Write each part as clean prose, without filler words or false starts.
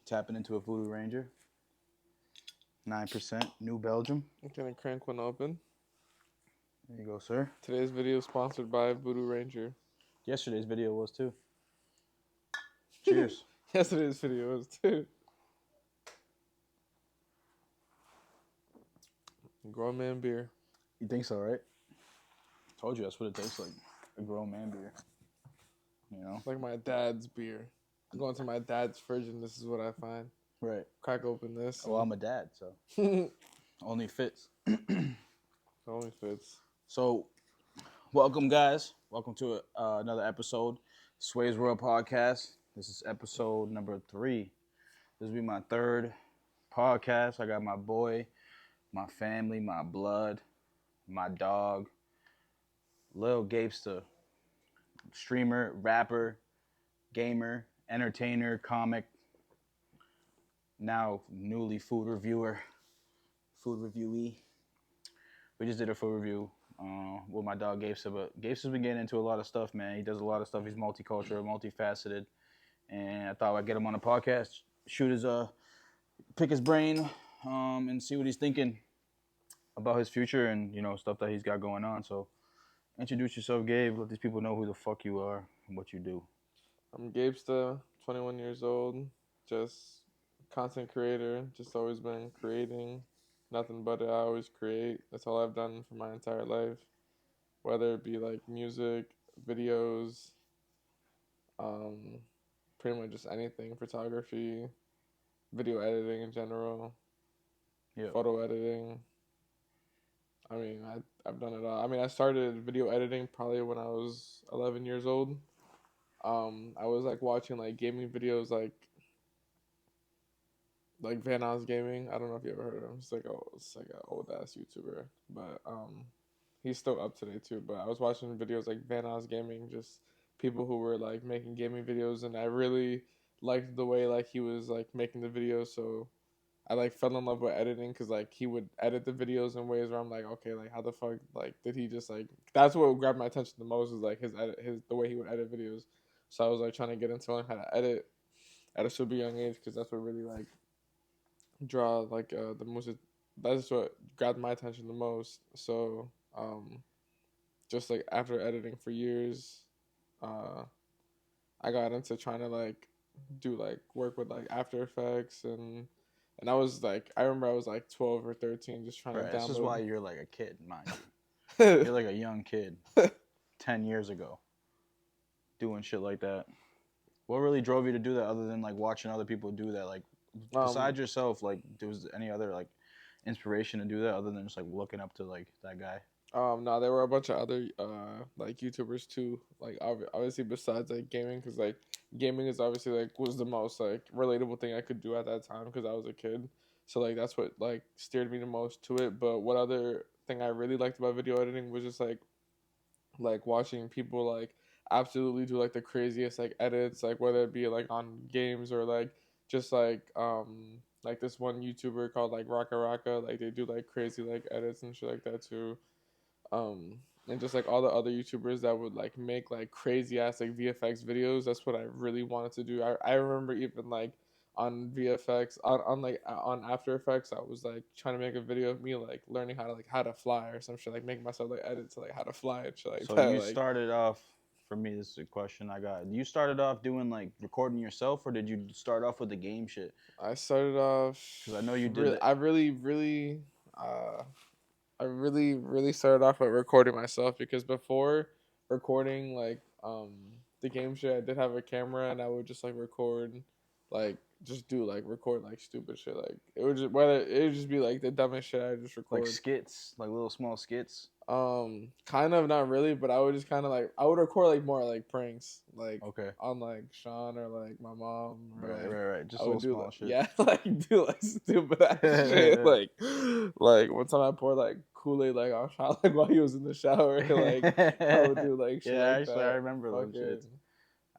Tapping into a Voodoo Ranger. 9%, New Belgium. I'm gonna crank one open. There you go, sir. Today's video is sponsored by Voodoo Ranger. Yesterday's video was too. Cheers. Yesterday's video was too. Grown man beer. You think so, right? Told you that's what it tastes like. A grown man beer. You know? Like my dad's beer. I go into my dad's fridge and this is what I find. Right. Crack open this. Well, I'm a dad, so only fits. Only fits. So, welcome, guys. Welcome to another episode, Swayz World Podcast. This is episode number 3. This will be my third podcast. I got my boy, my family, my blood, my dog, Lil Gabesta, streamer, rapper, gamer, entertainer, comic, now newly food reviewee. We just did a food review with my dog Gabesta, but Gabesta's been getting into a lot of stuff, man. He does a lot of stuff. He's multicultural, multifaceted, and I thought I'd get him on the podcast, pick his brain, and see what he's thinking about his future and, you know, stuff that he's got going on. So introduce yourself, Gabe. Let these people know who the fuck you are and what you do. I'm Gabesta, 21 years old, just content creator, just always been creating. Nothing but it. I always create. That's all I've done for my entire life. Whether it be like music, videos, pretty much just anything. Photography, video editing in general, photo editing. I mean, I've done it all. I mean, I started video editing probably when I was 11 years old. I was like watching like gaming videos like Van Oz Gaming. I don't know if you ever heard of him. It's like an old ass YouTuber, but he's still up today too. But I was watching videos like Van Oz Gaming, just people who were like making gaming videos, and I really liked the way like he was like making the videos. So I like fell in love with editing because like he would edit the videos in ways where I'm like, okay, like how the fuck like did he just like that's what grabbed my attention the most is like the way he would edit videos. So I was like trying to get into learning how to edit at a super young age because that's what really like draw like the most. That's what grabbed my attention the most. So just like after editing for years, I got into trying to like do like work with like After Effects and I was like I remember I was like 12 or 13 just trying to download. This is why you're like a kid, mind you. You're like a young kid 10 years ago doing shit like that. What really drove you to do that other than like watching other people do that? Like besides yourself, like there was any other like inspiration to do that other than just like looking up to like that guy? No, there were a bunch of other like YouTubers too. Like obviously besides like gaming, because like gaming is obviously like was the most like relatable thing I could do at that time because I was a kid. So like that's what like steered me the most to it. But what other thing I really liked about video editing was just like watching people like absolutely do like the craziest like edits, like whether it be like on games or like just like this one YouTuber called like Raka Raka, like they do like crazy like edits and shit like that too. And just like all the other YouTubers that would like make like crazy ass like VFX videos. That's what I really wanted to do. I remember even like on VFX on After Effects, I was like trying to make a video of me like learning how to fly or some shit, like making myself like edit to like how to fly and shit like so that. You started off. For me, this is a question I got. You started off doing like recording yourself, or did you start off with the game shit? I started off because I know you did. I really started off with recording myself because before recording like the game shit, I did have a camera and I would just like record, like just do like record like stupid shit. Like it would just be like the dumbest shit I just record. Like skits, like little small skits. Kind of not really, but I would just kind of like I would record like more like pranks, like on like Sean or like my mom. Or, right. Just little small shit. Yeah, like do like stupid ass shit. Like one time I poured like Kool-Aid like on Sean like while he was in the shower. Like I would do like shit like actually that. I remember those shits.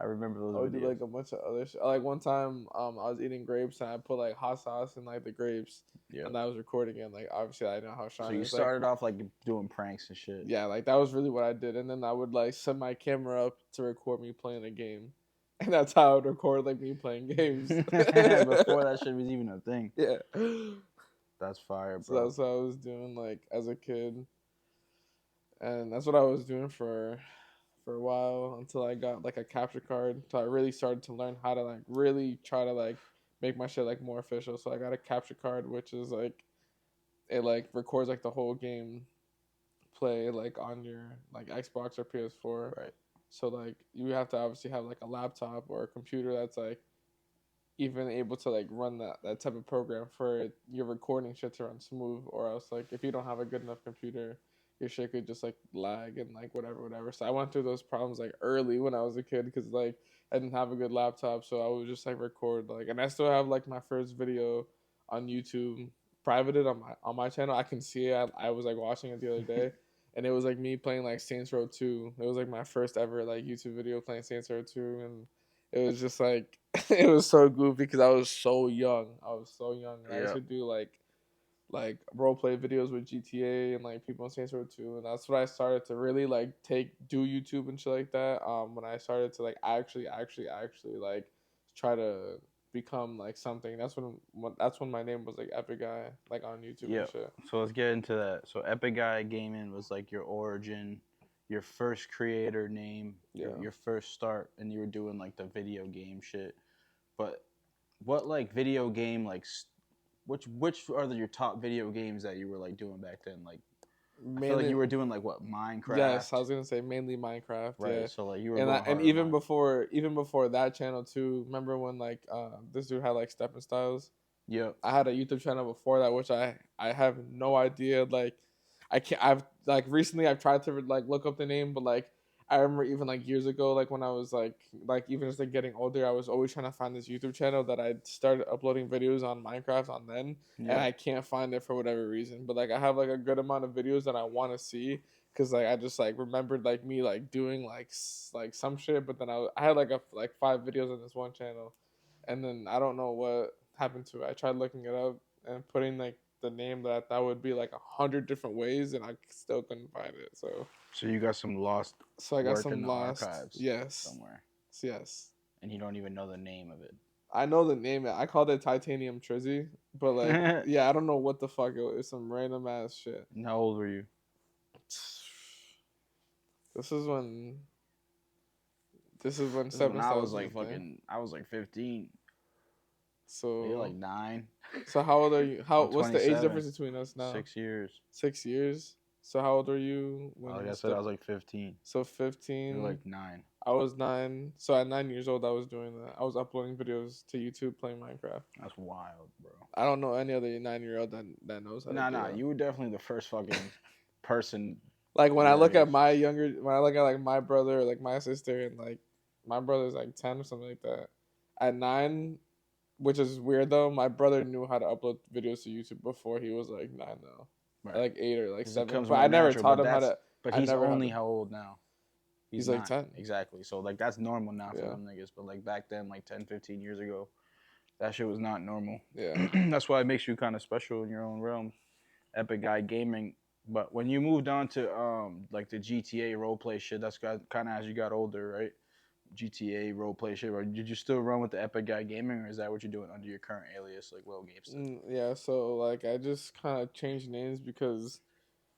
I remember those videos. I would do like a bunch of other shit. Like one time, I was eating grapes and I put like hot sauce in like the grapes. Yeah. And I was recording it. Like obviously I know how Sean. So you started off like doing pranks and shit. Yeah, like that was really what I did. And then I would like set my camera up to record me playing a game. and that's how I would record like me playing games. Before that shit was even a thing. Yeah. That's fire, So bro. that's what I was doing like as a kid, and that's what I was doing for a while until I got like a capture card. So I really started to learn how to like really try to like make my shit like more official. So I got a capture card, which is like it like records like the whole game play like on your like Xbox or PS4. Right. So like you have to obviously have like a laptop or a computer that's like even able to like run that type of program for your recording shit to run smooth, or else like if you don't have a good enough computer, your shit could just like lag and like whatever. So I went through those problems like early when I was a kid because like I didn't have a good laptop, so I would just like record like, and I still have like my first video on YouTube privated on my channel. I can see it. I was like watching it the other day. And it was like me playing like Saints Row 2. It was like my first ever like YouTube video playing Saints Row 2, and it was just like it was so goofy because I was so young. I was so young, and I used Yeah. to do like role play videos with GTA and like people in Saints Row 2, and that's when I started to really like do YouTube and shit like that. When I started to like actually like try to become like something. That's when my name was like Epic Guy, like on YouTube Yeah. and shit. So let's get into that. So Epic Guy Gaming was like your origin, your first creator name, Yeah. your first start, and you were doing like the video game shit. But what like video game like which are your top video games that you were like doing back then? Like I feel like Mainly, you were doing like what Minecraft, yes, I was gonna say mainly Minecraft, right? yeah. So like you were And going and hard on mine. even before that channel too. Remember when like this dude had like Stepping Styles? Yep. I had a YouTube channel before that, which I have no idea. Like, I can't. I've like recently I've tried to like look up the name, but like I remember even like years ago, like when I was like even just like getting older, I was always trying to find this YouTube channel that I started uploading videos on Minecraft on then, and Yeah. I can't find it for whatever reason. But like I have like a good amount of videos that I want to see because like I just like remembered like me like doing like some shit, but then I had like 5 videos on this one channel, and then I don't know what happened to it. I tried looking it up and putting like the name that I thought would be like 100 different ways, and I still couldn't find it. So you got some lost So I got work in some the lost. archives Yes, somewhere, yes. and you don't even know the name of I know the name. I called it Titanium Trizzy, but like, it. yeah, I don't know what the fuck it was. It's some random ass shit. And how old were you? This is when this is when This is when Seven I Styles was was like a thing. fucking. I was like 15. Maybe like So 9. so how old are you? How I'm what's the age 27. difference between us now? 6 years. 6 years. So how old are you when Like you I said, I step? was like 15. So You're 15. like 9. I was 9. So at 9 years old, I was doing that. I was uploading videos to YouTube playing Minecraft. That's wild, bro. I don't know any other 9-year-old that knows how to Nah, do nah. that. You were definitely the first fucking person Like when I your look at age. when I look at like my brother, or, like my sister, and like my brother's like 10 or something like that. At 9, which is weird though, my brother knew how to upload videos to YouTube before he was like 9 though. At Right. like 8 or like Because it 7. comes But more I never natural. taught But him how that's. to. But I he's never had only him. how old now? He's He's like 9. 10. Exactly. So like that's normal now for Yeah. them niggas. But like back then, like 10, 15 years ago, that shit was not normal. Yeah. That's why it makes you kind of special in your own realm. Epic Guy Gaming. But when you moved on to like the GTA roleplay shit, that's got kind of as you got older, right? GTA roleplay shit. Or did you still run with the Epic Guy Gaming, or is that what you're doing under your current alias, like Lil Gabesta? Yeah, so like I just kind of changed names because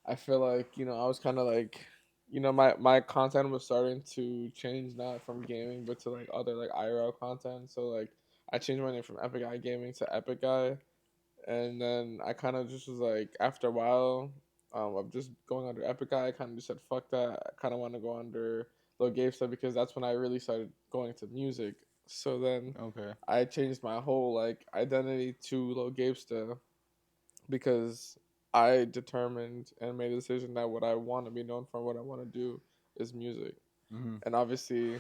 I feel like I was kind of like my content was starting to change, not from gaming but to like other like IRL content. So like I changed my name from Epic Guy Gaming to Epic Guy, and then I kind of just was like after a while of just going under Epic Guy, I kind of just said fuck that. I kind of want to go under Lil Gabesta because that's when I really started going to music. So then Okay. I changed my whole like identity to Lil Gabesta because I determined and made a decision that what I want to be known for, what I want to do, is music. Mm-hmm. And obviously,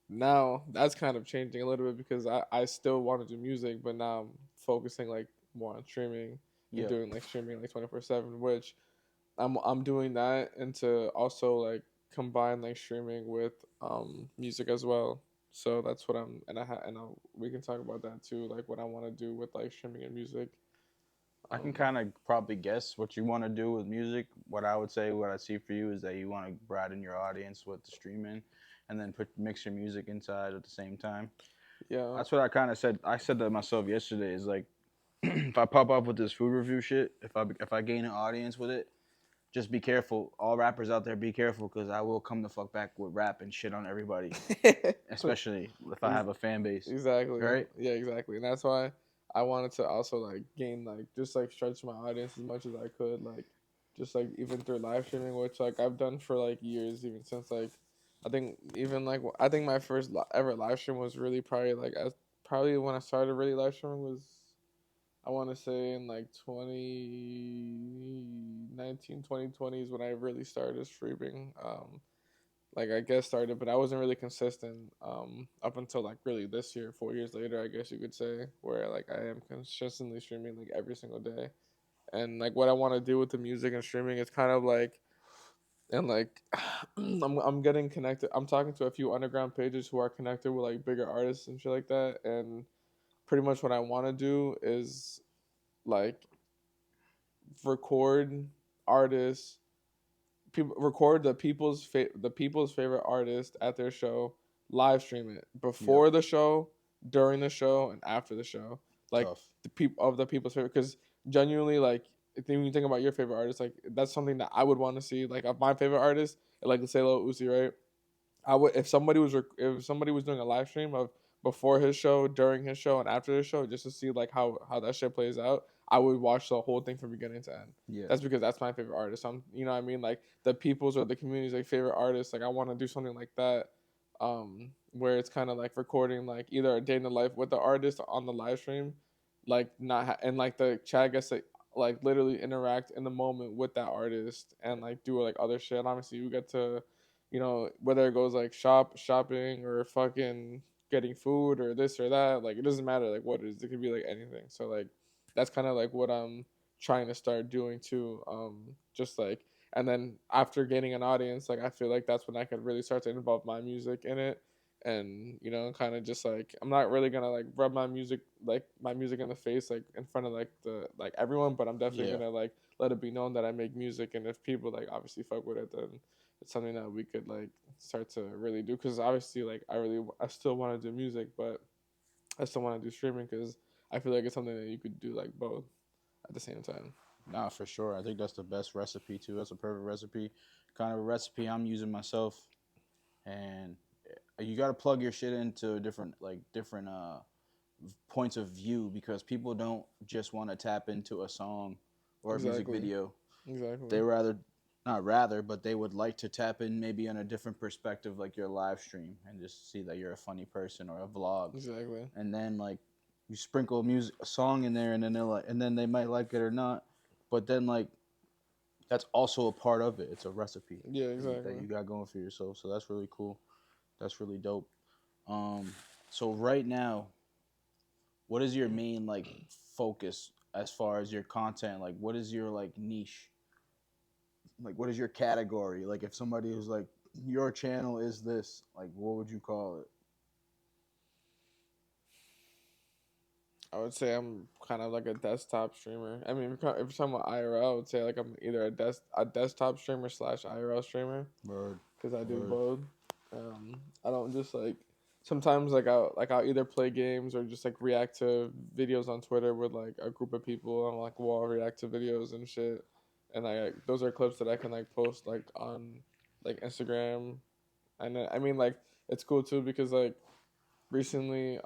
now that's kind of changing a little bit because I still want to do music, but now I'm focusing like more on streaming and Yep. doing like streaming like 24/7, which I'm doing that, and to also like combine like streaming with music as well. So that's what I'm we can talk about that too, like what I want to do with like streaming and music. I can Um, kind of probably guess what you want to do with music. What I would say, what I see for you is that you want to broaden your audience with the streaming, and then mix your music inside at the same time. Yeah. That's what I kind of said. I said that myself yesterday. Is like if I pop up with this food review shit, if I gain an audience with it, just be careful. All rappers out there, be careful because I will come the fuck back with rap and shit on everybody, especially if I have a fan base. Exactly. Right? Yeah, exactly. And that's why I wanted to also like gain like just like stretch my audience as much as I could, like just like even through live streaming, which like I've done for like years, even since like I think even like I think my first ever live stream was really probably like as probably when I started really live streaming was I want to say in like 2019, 2020 is when I really started streaming. Like I guess started, but I wasn't really consistent up until like really this year, 4 years later, I guess you could say, where like I am consistently streaming like every single day. And like what I want to do with the music and streaming is kind of like and like I'm getting connected. I'm talking to a few underground pages who are connected with like bigger artists and shit like that. And pretty much what I want to do is like record artists people record the people's favorite artist at their show, live stream it Yep. before the show, during the show, and after the show. Like Tough. the people's favorite, because genuinely, like when you think about your favorite artist, like that's something that I would want to see. Like of my favorite artist, like let's say Lil Uzi, right? I would if somebody was doing a live stream of before his show, during his show, and after his show, just to see like how that shit plays out. I would watch the whole thing from beginning to end. Yeah. That's because that's my favorite artist. You know what I mean? Like the people's or the community's like favorite artists. Like I want to do something like that, where it's kind of like recording like either a day in the life with the artist on the live stream, like not and like the chat gets to like literally interact in the moment with that artist and like do like other shit. Obviously, we get to whether it goes like shopping or fucking getting food or this or that, like it doesn't matter like what it is. It could be like anything. So like that's kind of like what I'm trying to start doing too. Just like and then after gaining an audience, like I feel like that's when I could really start to involve my music in it. And kind of just like I'm not really gonna like rub my music in the face like in front of like the like everyone, but I'm definitely Yeah. gonna like let it be known that I make music, and if people like obviously fuck with it, then it's something that we could like start to really do. Because obviously like I still want to do music, but I still want to do streaming because I feel like it's something that you could do like both at the same time. Nah, for sure. I think that's the best recipe too. That's a perfect recipe. Kind of a recipe I'm using myself, and you got to plug your shit into different points of view because people don't just want to tap into a song or a music Exactly. video. Exactly. They rather not rather, but they would like to tap in maybe on a different perspective, like your live stream, and just see that you're a funny person or a vlog, Exactly. and then like you sprinkle a song in there, and then they might like it or not, but then like that's also a part of it. It's a recipe Yeah. that Exactly. you got going for yourself. So that's really cool. That's really dope. Um, so right now, what is your main like focus as far as your content? Like, what is your like niche? Like, what is your category? Like, if somebody was like, your channel is this, like, what would you call it? I would say I'm kind of like a desktop streamer. I mean, if you're talking about IRL, I would say like I'm either a desktop streamer slash IRL streamer Word, because I do word. both. I don't just like sometimes I'll either play games or just like react to videos on Twitter with like a group of people and like we'll all react to videos and shit. And those are clips that I can like post like on like Instagram. And I mean like it's cool too because like recently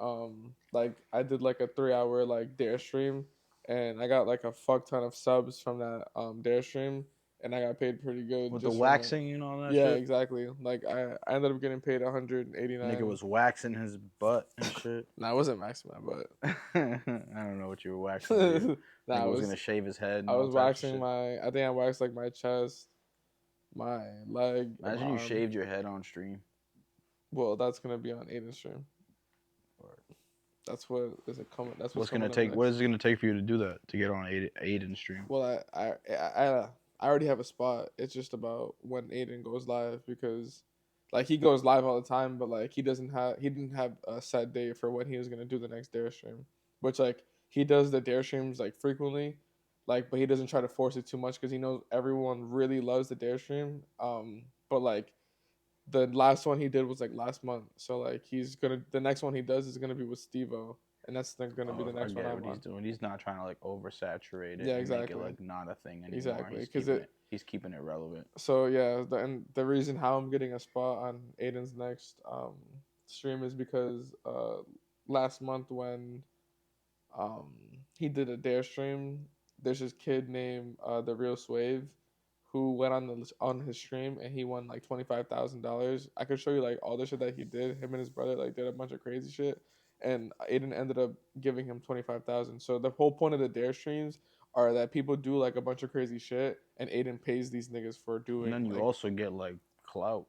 like I did like a 3 hour like dare stream, and I got like a fuck ton of subs from that dare stream, and I got paid pretty good With the just from it. waxing and all that Yeah, shit. exactly. Like I ended up getting paid Nigga 189. was waxing his butt and shit. Nah, I wasn't maxing my butt. I don't know what you were waxing, but yeah. Nah, Nigga was gonna shave his head and I all was types of waxing shit. my I think I waxed like my chest, my leg, and my Imagine you arm. shaved your head on stream. Well, that's gonna be on Aiden's stream. Or That's what is it coming. That's what's what's gonna coming up take? What next. is it gonna take for you to do that? To get on Aiden stream? Well, I already have a spot. It's just about when Aiden goes live because, like, he goes live all the time, but like he didn't have a set date for when he was gonna do the next dare stream. Which like he does the dare streams like frequently, like, but he doesn't try to force it too much because he knows everyone really loves the dare stream. But like the last one he did was like last month. So like the next one he does is gonna be with Steve-O, and that's gonna be Oh, the I next one get I'm what he's on. doing. He's not trying to like oversaturate it Yeah, and make it exactly, like not a thing anymore. exactly. He's Because keeping it. it. He's keeping it relevant. So yeah, and the reason how I'm getting a spot on Aiden's next stream is because last month when um he did a dare stream, there's this kid named the real Swayz who went on his stream and he won like $25,000. I could show you like all the shit that he did. Him and his brother like did a bunch of crazy shit, and Aiden ended up giving him 25,000. So the whole point of the dare streams are that people do like a bunch of crazy shit, and Aiden pays these niggas for And doing then you like, also get like clout.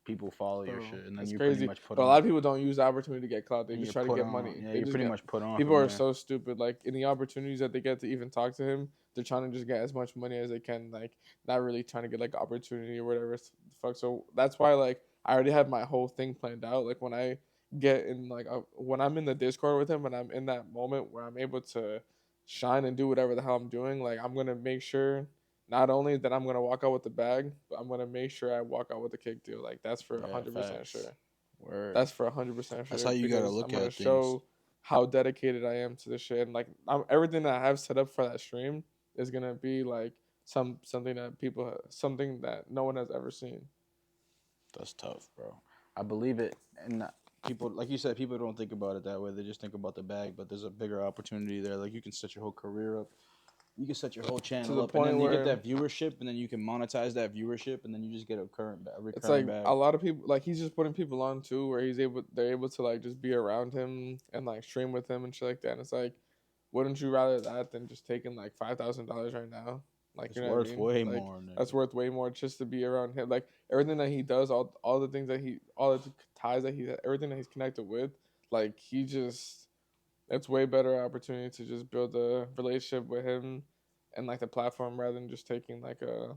People follow your bro, shit, and then that's you pretty crazy. much put But a lot on. of people don't use the opportunity to get clout. They And just you're try to put get on. money. Yeah, They you're just pretty get much put on people from are there. so stupid. Like in the opportunities that they get to even talk to him, they're trying to just get as much money as they can. Like not really trying to get like opportunity or whatever. Fuck. So that's why like I already have my whole thing planned out. Like when I get in like when I'm in the Discord with him and I'm in that moment where I'm able to shine and do whatever the hell I'm doing, like I'm gonna make sure not only that I'm gonna walk out with the bag, but I'm gonna make sure I walk out with the kick deal. Like that's for Yeah, 100% facts. sure. Word. That's for 100% That's sure how you gotta because I'm look gonna at things. show how dedicated I am to the shit. And like everything that I have set up for that stream is gonna be like something that no one has ever seen. That's tough, bro. I believe it, and people, like you said, people don't think about it that way. They just think about the bag, but there's a bigger opportunity there. Like you can set your whole career up, you can set your whole To channel the up, and point then you get where that viewership, and then you can monetize that viewership, and then you just get a it's recurring like bag. a lot of people like he's just putting people on too where they're able to like just be around him and like stream with him and shit like that. And it's like, wouldn't you rather that than just taking like $5,000 right now? Like It's you know what I worth mean? way Like more, that's nigga. worth way more just to be around him. Like everything that he does, all the things that all the ties that everything that he's connected with, like he just it's way better opportunity to just build a relationship with him and like the platform rather than just taking like a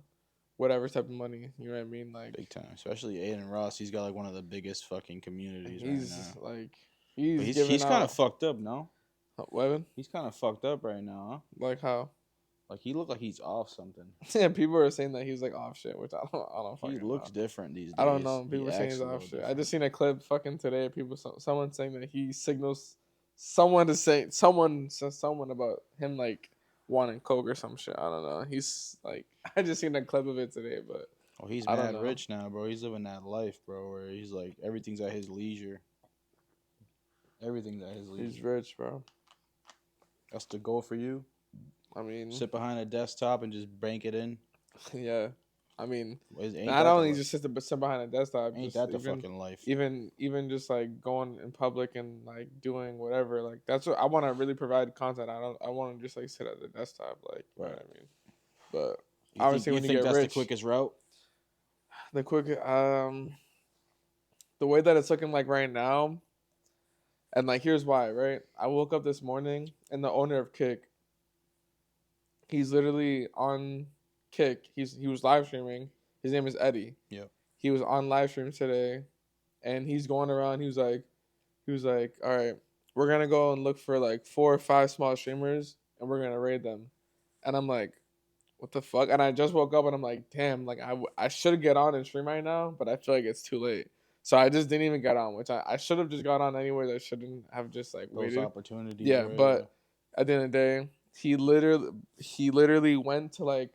whatever type of money. You know what I mean? Like Big time. Especially Aiden Ross. He's got like one of the biggest fucking communities right he's now. like But he's he's giving kind of out fucked up, no? weapon He's kind of fucked up right now, huh? like how. Like he looked like he's off something. Yeah, people are saying that he's like off shit, which I don't He fucking know. looks different these I don't days. know. He People are saying he's acts a off little shit. I different. just seen a clip fucking today. Someone saying that he signals someone to say someone says someone about him like wanting coke or some shit. I don't know. He's like I just seen a clip of it today, but Oh, he's I don't mad know. rich now, bro. He's living that life, bro, where he's like everything's at his leisure. Everything's at his He's leisure. rich, bro. That's the goal for you. I mean, Sit behind a desktop and just bank it in. yeah. I mean, Ain't not that the only life? just sit behind a desktop, Ain't just that the fucking life? even just like going in public and like doing whatever. Like that's what I want to really provide content. I want to just like sit at the desktop, like you know Right. what I mean. But You think obviously, you when you think get that's the rich, quickest route? the quick the way that it's looking like right now, and like here's why. Right, I woke up this morning and the owner of Kick, he's literally on Kick. He was live streaming. His name is Eddie. Yep. He was on live stream today, and he's going around. He was like, all right, we're gonna go and look for like 4 or 5 small streamers, and we're gonna raid them. And I'm like, what the fuck? And I just woke up, and I'm like, damn, like I should get on and stream right now, but I feel like it's too late. So I just didn't even get on, which I should have just got on anyway. I shouldn't have just like Those waited. opportunities, Yeah, right? Yeah. but at the end of the day, he literally went to like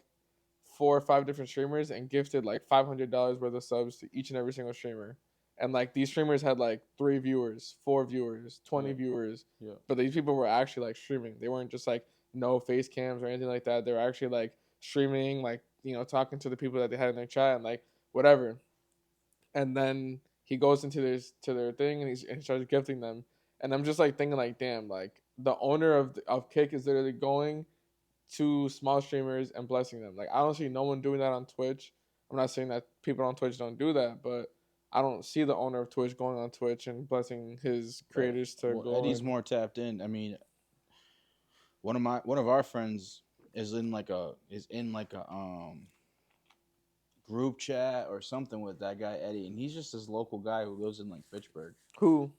4 or 5 different streamers and gifted like $500 worth of subs to each and every single streamer. And like these streamers had like 3 viewers, 4 viewers, 20 Yeah. viewers. Yeah. But these people were actually like streaming. They weren't just like no face cams or anything like that. They were actually like streaming, like, talking to the people that they had in their chat and like whatever. And then he goes into their thing and he starts gifting them. And I'm just like thinking like, damn, like the owner of Kick is literally going to small streamers and blessing them. Like I don't see no one doing that on Twitch. I'm not saying that people on Twitch don't do that, but I don't see the owner of Twitch going on Twitch and blessing his Right. creators to Well, go Eddie's and more tapped in. I mean, one of our friends is in like a group chat or something with that guy Eddie, and he's just this local guy who lives in like Fitchburg. who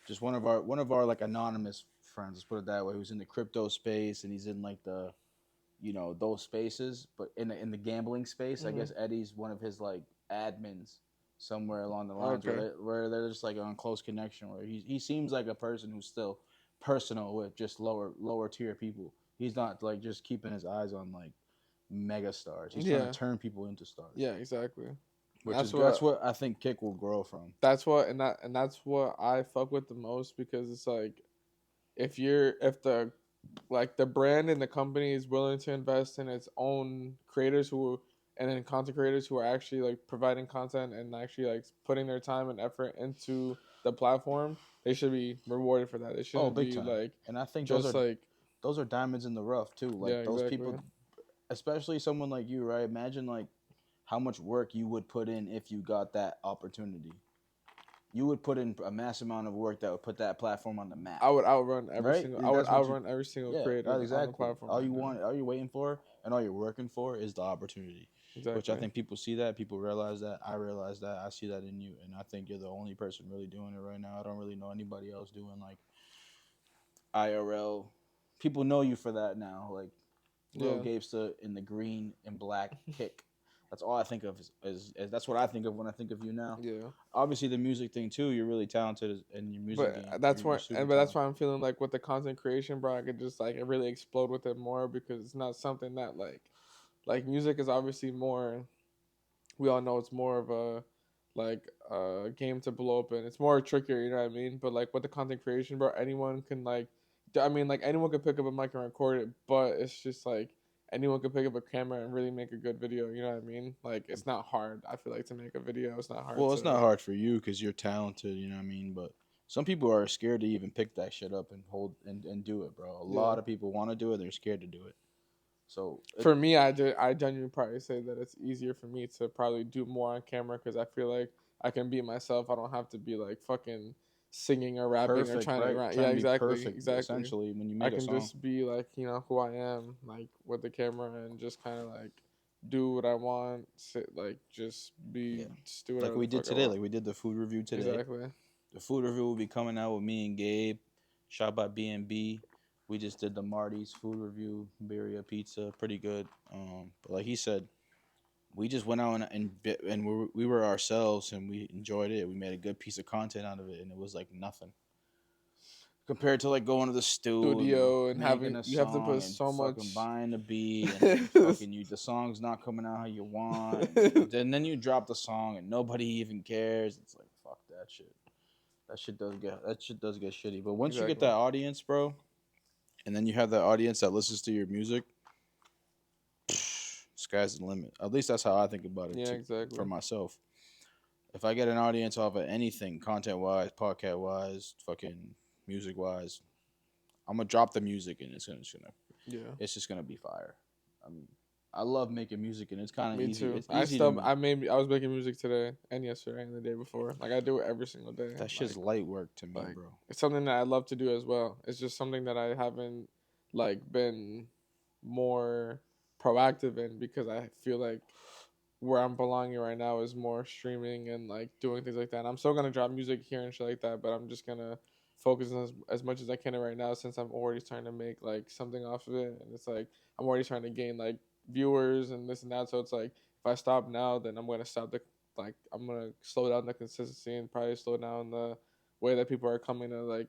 Just one of our like anonymous friends, let's put it that way, who's in the crypto space and he's in like the those spaces, but in the gambling space, I mm-hmm. guess Eddie's one of his like admins. somewhere along the lines Okay. where they're just like on close connection. Where he seems like a person who's still personal with just lower tier people. He's not like just keeping his eyes on like mega stars. He's trying to Yeah. turn people into stars, Yeah. Exactly. which That's is that's what. what I think Kick will grow from. That's what, and that's what I fuck with the most because it's like if the like the brand and the company is willing to invest in its own creators who and then content creators who are actually like providing content and actually like putting their time and effort into the platform, they should be rewarded for that. It Oh, shouldn't big be time. like And I think just like those are diamonds in the rough too. yeah, Like those exactly. people, especially someone like you, right? Imagine like how much work you would put in if you got that opportunity. You would put in a mass amount of work that would put that platform on the map, I would outrun every right? single I would That's what you. outrun every single Yeah, that's creator on the exactly. platform All right you now. want, all you're waiting for, and all you're working for is the opportunity. Which I Exactly. think people see that, people realize that. I realize that. I see that in you, and I think you're the only person really doing it right now. I don't really know anybody else doing like IRL. People know you for that now, like Lil Yeah. Gabesta in the green and black kick. That's all I think of that's what I think of when I think of you now. Yeah. Obviously, the music thing too. You're really talented in your music But game. that's You're why, super and but that's talented. why I'm feeling like with the content creation, bro, I could just like really explode with it more because it's not something that like music is obviously more. We all know it's more of a like a game to blow up in. It's more trickier, you know what I mean? But like with the content creation, bro, anyone can like, I mean, like anyone can pick up a mic and record it, but it's just like anyone can pick up a camera and really make a good video. You know what I mean? Like it's not hard. I feel like to make a video, it's not hard Well, it's not to. hard for you because you're talented. You know what I mean? But some people are scared to even pick that shit up and hold and do it, bro. A Yeah. lot of people want to do it. They're scared to do it. So For me, I genuinely probably say that it's easier for me to probably do more on camera because I feel like I can be myself. I don't have to be like fucking singing or rapping or perfect, trying to right? rap. Trying Yeah, to be exactly, perfect, exactly. essentially, when you I make a can song. just be like who I am, like with the camera and just kind of like do what I want. Sit like Yeah, just do like whatever we the did fuck I today. want. Like we did the food review today. Exactly. The food review will be coming out with me and Gabe, shot by B&B. We just did the Marty's food review, birria pizza, pretty good. But like he said, we just went out and we were ourselves and we enjoyed it. We made a good piece of content out of it, and it was like nothing compared to like going to the stew and Studio and making having a you have to song put and so fucking much. buying the beat and fucking the song's not coming out how you want. And then you drop the song and nobody even cares. It's like fuck that shit. That shit does get shitty. But once you get Exactly. that audience, bro, and then you have that audience that listens to your music, sky's the limit. At least that's how I think about it Yeah, for exactly. myself. If I get an audience off of anything, content wise, podcast wise, fucking music wise, I'm gonna drop the music and Yeah. it's just gonna be fire. I mean, I love making music and it's kind of Me easy. too. It's easy to me. I was making music today and yesterday and the day before. Like I do it every single day. That shit's light work to me, Like bro. it's something that I love to do as well. It's just something that I haven't like been more proactive in because I feel like where I'm belonging right now is more streaming and like doing things like that. And I'm still gonna drop music here and shit like that, but I'm just gonna focus on as much as I can right now since I'm already starting to make like something off of it. And it's like I'm already trying to gain like viewers and this and that. So it's like if I stop now, then I'm gonna stop the like I'm gonna slow down the consistency and probably slow down the way that people are coming to like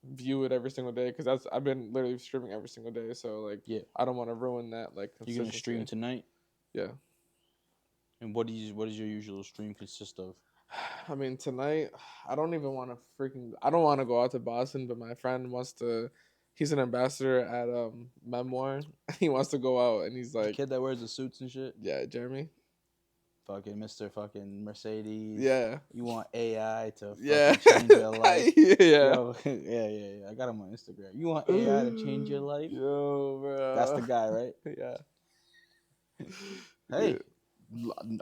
view it every single day because that's I've been literally streaming every single day. So like Yeah, I don't want to ruin that like you're gonna stream consistency. tonight. Yeah. And what does your usual stream consist of? I mean, tonight, I don't even want to freaking. I don't want to go out to Boston, but my friend wants to. He's an ambassador at Memoir. He wants to go out, and he's The like, kid that wears the suits and shit. "Yeah, Jeremy. Fucking Mr. Fucking Mercedes. Yeah, You want AI to yeah, fucking change your life. yeah." Yo, yeah. I got him on Instagram. You want AI to change your life? Yo, That's the bro. guy, right? Yeah. Yeah. Hey,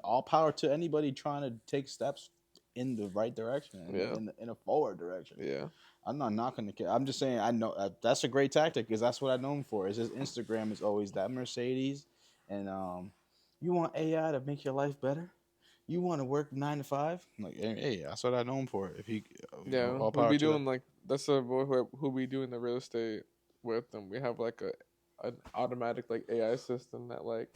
all power to anybody trying to take steps in the right direction and Yeah. in a forward direction. Yeah. I'm not knocking the kid. I'm just saying I know that's a great tactic because that's what I know him for. Is his Instagram is always that Mercedes, and you want AI to make your life better. You want to work 9 to 5? I'm like, hey, that's what I know him for. If he, Yeah. all We power be to that. doing like that's a who we doing the real estate with, and we have like an automatic like AI system that like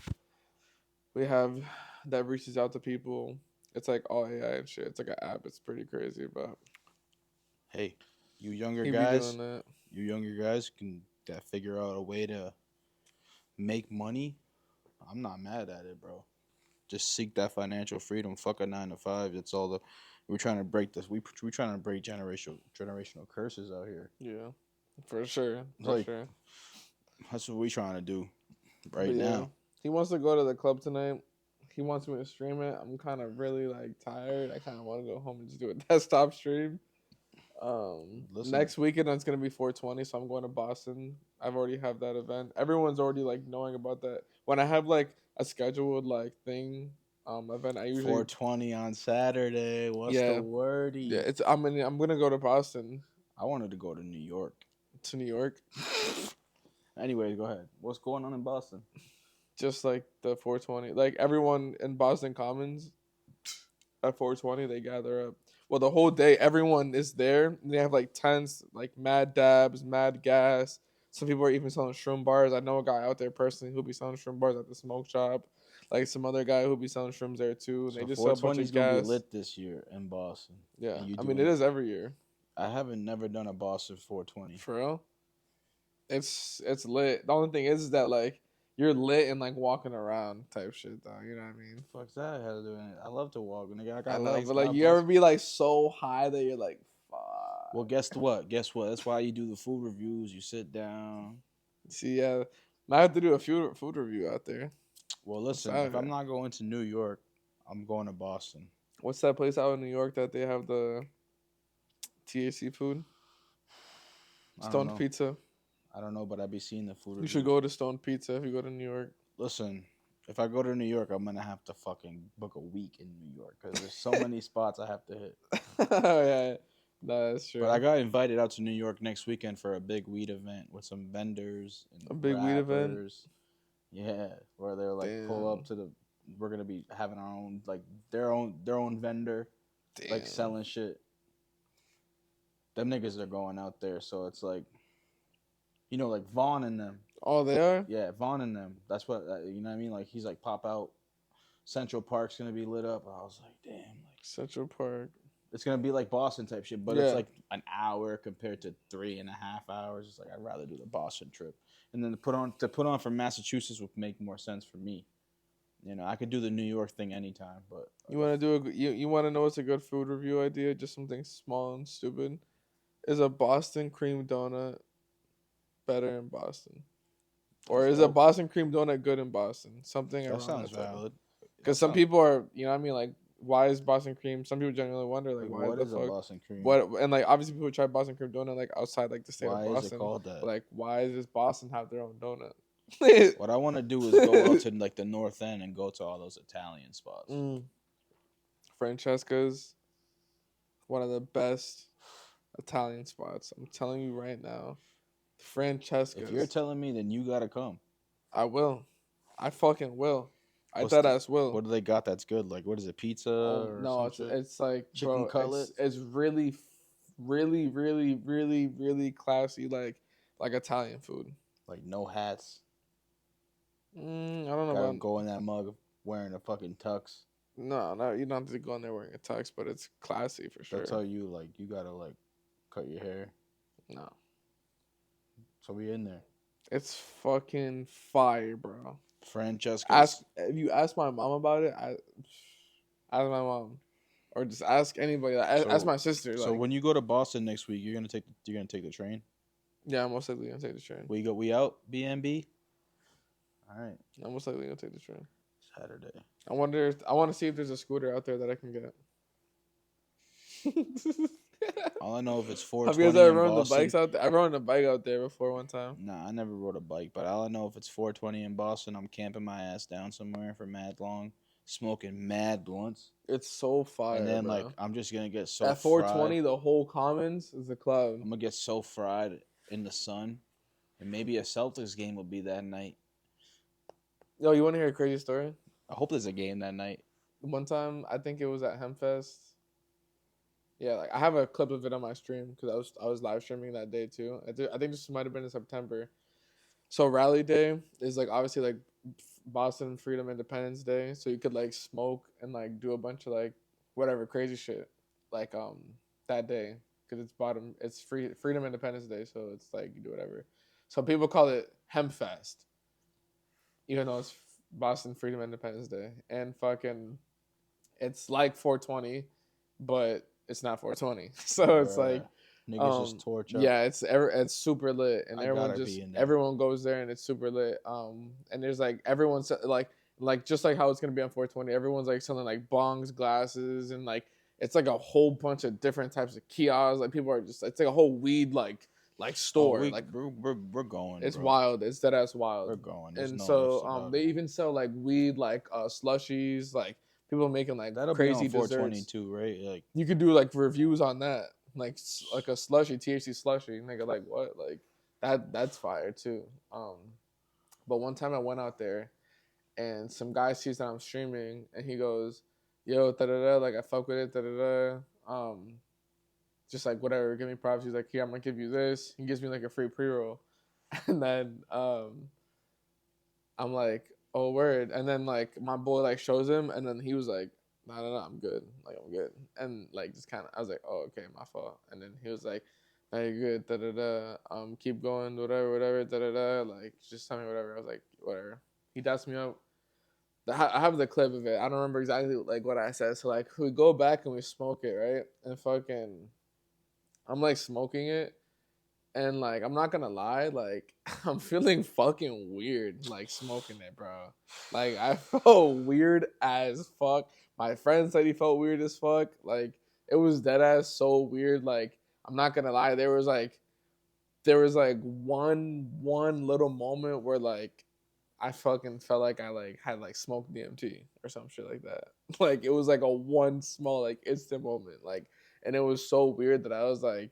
we have that reaches out to people It's like all AI and shit. It's like an app. It's pretty crazy, but Hey, you younger he be guys, doing that. can figure out a way to make money. I'm not mad at it, bro. Just seek that financial freedom. Fuck a 9 to 5. It's all the we're trying to break this. We're trying to break generational curses out here. Yeah, for sure, for Like sure. that's what we're trying to do But right yeah, now. he wants to go to the club tonight. He wants me to stream it. I'm kind of really like tired. I kind of want to go home and just do a desktop stream. Listen, Next weekend it's gonna be 420, so I'm going to Boston. I've already have that event. Everyone's already like knowing about that. When I have like a scheduled like thing, event, I usually 420 on Saturday. What's the yeah yeah. wordy? I'm gonna go to Boston I wanted to go to New York. to New York, Anyways, go ahead. What's going on in Boston? just like the 420. Like everyone in Boston Commons at 420, they gather up. Well, the whole day, everyone is there. They have like tents, like mad dabs, mad gas. Some people are even selling shroom bars. I know a guy out there personally who'll be selling shroom bars at the smoke shop. Like some other guy who'll be selling shrooms there too. And they So just sell a bunch 420 is of gonna be gas. lit this year in Boston. Yeah, And you I mean doing it it? is every year. I haven't never done a Boston 420. For real, it's lit. The only thing is that like you're lit and like walking around type shit though. You know what I mean? Fuck's that had to do it. I love to walk, nigga. I I got know, legs. but Can like I you ever bust? be like so high that you're like, fuck. Well, guess what? Guess what? That's why you do the food reviews. You sit down. See, yeah, might have to do a food review out there Well, on listen. If I'm Saturday. not going to New York, I'm going to Boston. What's that place out in New York that they have the THC food? I don't Stoned know. Pizza. I don't know, but I be seeing the food You should reviews. go to Stoned Pizza if you go to New York. Listen, if I go to New York, I'm gonna have to fucking book a week in New York because there's so many spots I have to hit. Yeah, no, that's But I true. got invited out to New York next weekend for a big weed event with some vendors and A big weed event. rappers. Yeah, where they're like pull up Damn, to the. We're gonna be having our own like their own vendor, like damn. selling shit. Them niggas are going out there, so it's like, like Vaughn and them. Oh, they are Yeah, Vaughn and them. That's what you know what I mean. Like he's like pop out. Central Park's gonna be lit up. I was like, damn, like Central Park. it's gonna be like Boston type shit, but it's Yeah, like an hour compared to 3.5 hours. It's like I'd rather do the Boston trip, and then to put on from Massachusetts would make more sense for me. I could do the New York thing anytime, but you want to do you want to know what's a good food review idea? Just something small and stupid. Is a Boston cream donut better in Boston? Or that's is a dope. Boston cream donut good in Boston? Something That around sounds that type. valid. That Because some sounds. people are, you know what I mean? Like, why is Boston cream? Some people genuinely wonder, like, Like, why what the is a fuck? Boston cream? What? And, like, obviously people try Boston cream donut, like, outside, like, the state of Why is it Boston. called But, that? like, why does Boston have their own donut? What I want to do is go out to like the North End and go to all those Italian spots. Francesca's one of the best Italian spots. I'm telling you right now. If you're Francesca's. telling me, then you gotta come. I will. I fucking will. I What's dead the ass will. what do they got that's good? Like what is it, pizza Oh or no, some it's shit? it's like Chicken bro, cutlet? it's really, really, really, really, really classy like Italian food. Like no hats. I don't know Gotta about go in that mug wearing a fucking tux. no, you don't have to go in there wearing a tux, but it's classy for They'll sure. tell you like you gotta like cut your hair. No, So we in there. it's fucking fire, bro. Francesca's. If you ask my mom about it, ask my mom, or just ask anybody. Ask So my sister. so Like, when you go to Boston next week, you're gonna take the train. yeah, I'm most likely gonna take the train. We out BNB. All right, I'm most likely gonna take the train. Saturday. I wonder. I want to see if there's a scooter out there that I can get. All I know if it's Have you guys 420 ever in rode the Boston. bikes out there? I rode a bike out there before one time. Nah, I never rode a bike, but all I know if it's 420 in Boston, I'm camping my ass down somewhere for mad long, smoking mad blunts, It's so fire, and then like bro. I'm just gonna get so At fried. 420, the whole Commons is a cloud. I'm gonna get so fried in the sun, and maybe a Celtics game will be that night. Yo, you want to hear a crazy story? I hope there's a game that night. One time, I think it was at Hempfest. Yeah, like I have a clip of it on my stream because I was live streaming that day too. I think this might have been in September. So Rally Day is like obviously like Boston Freedom Independence Day, so you could like smoke and like do a bunch of like whatever crazy shit like that day because it's Freedom Independence Day, so it's like you do whatever. So people call it Hemp Fest, even though it's Boston Freedom Independence Day, and fucking it's like 420, but it's not 420. So it's Bruh. like Niggas just torch up. yeah, it's super lit, and I gotta be in there. everyone goes there, and it's super lit. And there's like everyone's like just like how it's gonna be on 420. Everyone's like selling like bongs, glasses, and like it's like a whole bunch of different types of kiosks. Like people are just it's like a whole weed like Oh, store. Like we're going, it's bro. wild. It's dead ass wild. We're going. There's And no ifs so about they it. even sell like weed, like slushies, like people making like That'll be on crazy 420 desserts. too, right? Like, You could do like reviews on that, like a slushy, THC slushy. Nigga, like what? Like that's fire too. But one time I went out there and some guy sees that I'm streaming and he goes, "Yo, da da da, like I fuck with it, da da da." Just like whatever, give me props. He's like, "Here, I'm gonna give you this." He gives me like a free pre roll, and then I'm like, "Oh word!" And then like my boy like shows him, and then he was like, "No, no, no, I'm good. Like I'm good." And like just kind of, I was like, "Oh, okay, my fault." And then he was like, "No, you're good. Da da da. Keep going. Whatever, whatever. Da da da. Like just tell me whatever." I was like, "Whatever." He dapped me up. I have the clip of it. I don't remember exactly like what I said. So like we go back and we smoke it, right? And fucking, I'm like smoking it, and like I'm not gonna lie, like I'm feeling fucking weird, like smoking it, bro. Like I felt weird as fuck. My friend said he felt weird as fuck. Like it was dead ass so weird. Like I'm not gonna lie, there was like one little moment where like I fucking felt like I like had like smoked DMT or some shit like that. Like it was like a one small like instant moment. Like and it was so weird that I was like,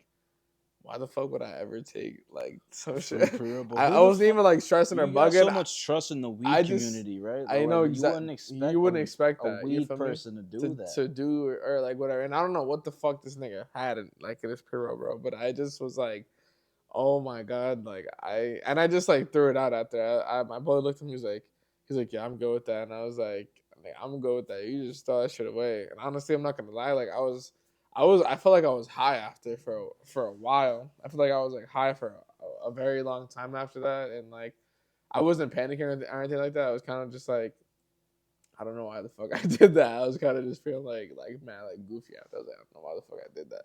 why the fuck would I ever take like some free shit? pre-roll. But I who the wasn't fuck? even like stressing or You got bugging. so much trust in the I weed just community, right? I Like know you exact. wouldn't You expect wouldn't expect a that. You weed feel me? person to do that. To do or like whatever. And I don't know what the fuck this nigga had in like in his pre-roll, bro. But I just was like, oh my god, like I just like threw it out after. My boy looked at me, he's like, yeah, I'm good with that, and I was like, I'm good with that. You just throw that shit away. And honestly, I'm not gonna lie, like I felt like I was high after for a while. I feel like I was like high for a very long time after that, and like I wasn't panicking or anything like that. I was kind of just like, I don't know why the fuck I did that. I was kind of just feeling like man, like goofy after. I was like, I don't know why the fuck I did that.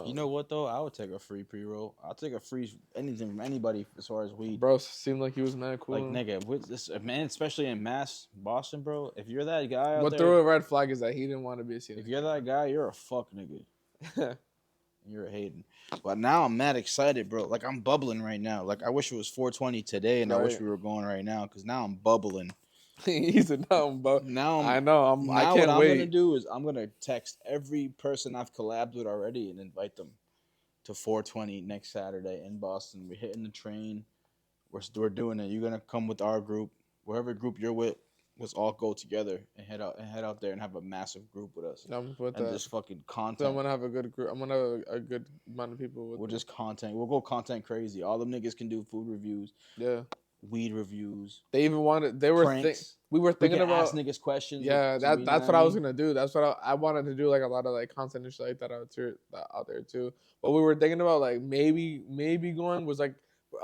You know what though? I would take a free pre-roll. I'll take a free anything from anybody as far as weed. Bro seemed like he was mad Like cool. nigga, with this man, especially in Mass, Boston, bro. If you're that guy out What there, threw a red flag is that he didn't want to be seen. if you're that guy, you're a fuck nigga. You're hating. But now I'm mad excited, bro. Like I'm bubbling right now. Like I wish it was 420 today, and I wish Right. we were going right now because now I'm bubbling. He's a dumb, but Now I know. I now what can't I'm gonna wait. do is I'm gonna text every person I've collabed with already and invite them to 420 next Saturday in Boston. We're hitting the train. We're doing it. You're gonna come with our group, wherever group you're with. Let's all go together and head out there and have a massive group with us I'm with and that. just fucking So I'm content. gonna have a good group. I'm gonna have a good amount of people with We'll me. just content. We'll go content crazy. All them niggas can do food reviews, Yeah. weed reviews, They even wanted. They were pranks. We were We thinking can ask about. niggas questions. Yeah, To me, you know that's what I what I was mean? gonna do. That's what I wanted to do. Like a lot of like content and shit like that out there too. But we were thinking about like maybe going was like,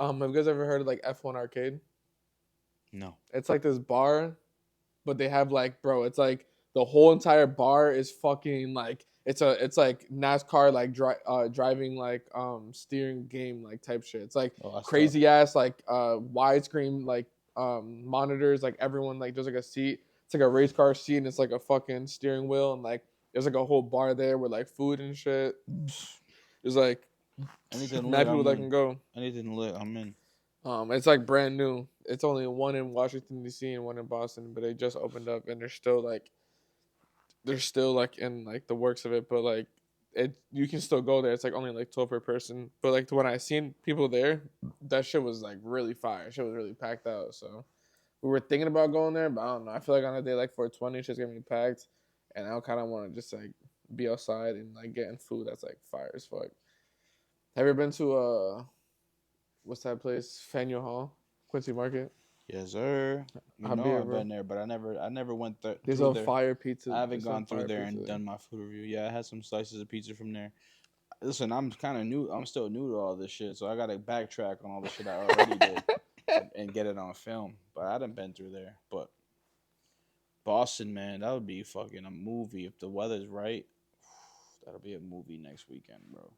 have you guys ever heard of like F1 Arcade? No. It's like this bar, but they have like, bro, it's like the whole entire bar is fucking like it's like NASCAR like driving like steering game like type shit. It's like Oh, that's tough. crazy ass like widescreen like monitors, like everyone like there's like a seat. It's like a race car seat and it's like a fucking steering wheel and like there's like a whole bar there with like food and shit. There's like Anything mad lit, people I'm that in. can go. Anything lit, I'm in. It's like brand new. It's only one in Washington D.C. and one in Boston, but they just opened up and they're still like in like the works of it. But like it, you can still go there. It's like only like 12 per person. But like when I seen people there, that shit was like really fire. Shit was really packed out. So we were thinking about going there, but I don't know. I feel like on a day like 420, shit's gonna be packed, and I kind of want to just like be outside and like getting food that's like fire as fuck. Have you ever been to what's that place? Faneuil Hall, Quincy Market. Yes, sir. You Have you know I've ever? been there, but I never went There's through a there. fire pizza. I haven't There's some gone through fire there pizza and there. done my food review. Yeah, I had some slices of pizza from there. Listen, I'm kind of new. I'm still new to all this shit, so I gotta backtrack on all the shit I already did and get it on film. But I haven't been through there. But Boston, man, that would be fucking a movie if the weather's right. That'll be a movie next weekend, bro.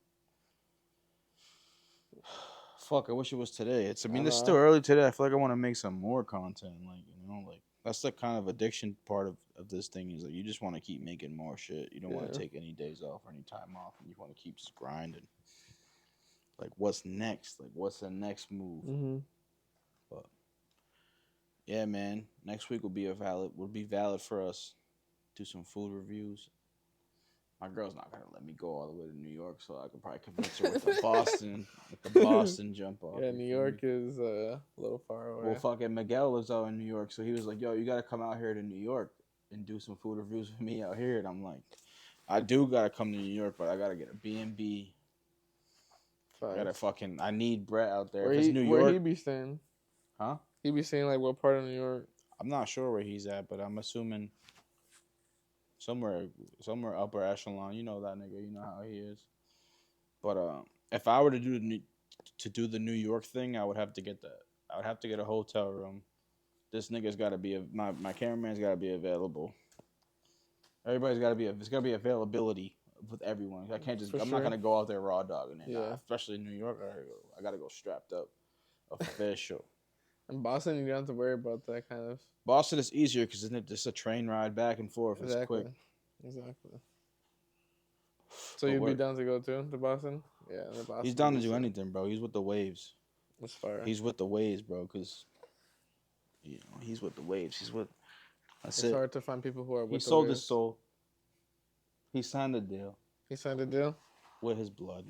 Fuck, I wish it was today. I I mean, it's still know. early today. I feel like I want to make some more content. Like that's the kind of addiction part of this thing is like you just want to keep making more shit. You don't want to Yeah. take any days off or any time off, and you want to keep just grinding. Like, what's next? Like, what's the next move? Mhm. But yeah, man, next week will be valid for us. Do some food reviews. My girl's not gonna let me go all the way to New York, so I could probably convince her with the Boston jump off. Yeah, You New feel me? York is a little far Well, away. fucking Miguel lives out in New York, so he was like, "Yo, you gotta come out here to New York and do some food reviews with me out here." And I'm like, "I do gotta come to New York, but I gotta get a B&B. Facts. I need Brett out there. Where If it's he New where he York, be staying? huh? He be staying like what part of New York? I'm not sure where he's at, but I'm assuming somewhere, somewhere upper echelon. You know that nigga. You know how he is. But if I were to do the New York thing, I would have to get that. I would have to get a hotel room. This nigga's got to be my cameraman's got to be available. Everybody's got to be. It's got to be availability with everyone. I can't just. For I'm not sure. gonna go out there raw dogging it. Nah, Yeah. especially in New York. I gotta go strapped up, official. In Boston, you don't have to worry about that kind of. Boston is easier because it's just a train ride back and forth. It's quick. Exactly. Exactly. So But you'd be we're, down to go to Boston? Yeah, the he's Boston would down be to do sick. anything, bro. He's with the waves. That's fire. He's with the waves, bro. Because he's with the waves. He's with. That's It's it. hard to find people who are He with the sold his waves. soul. He signed a deal He signed a deal. with his blood.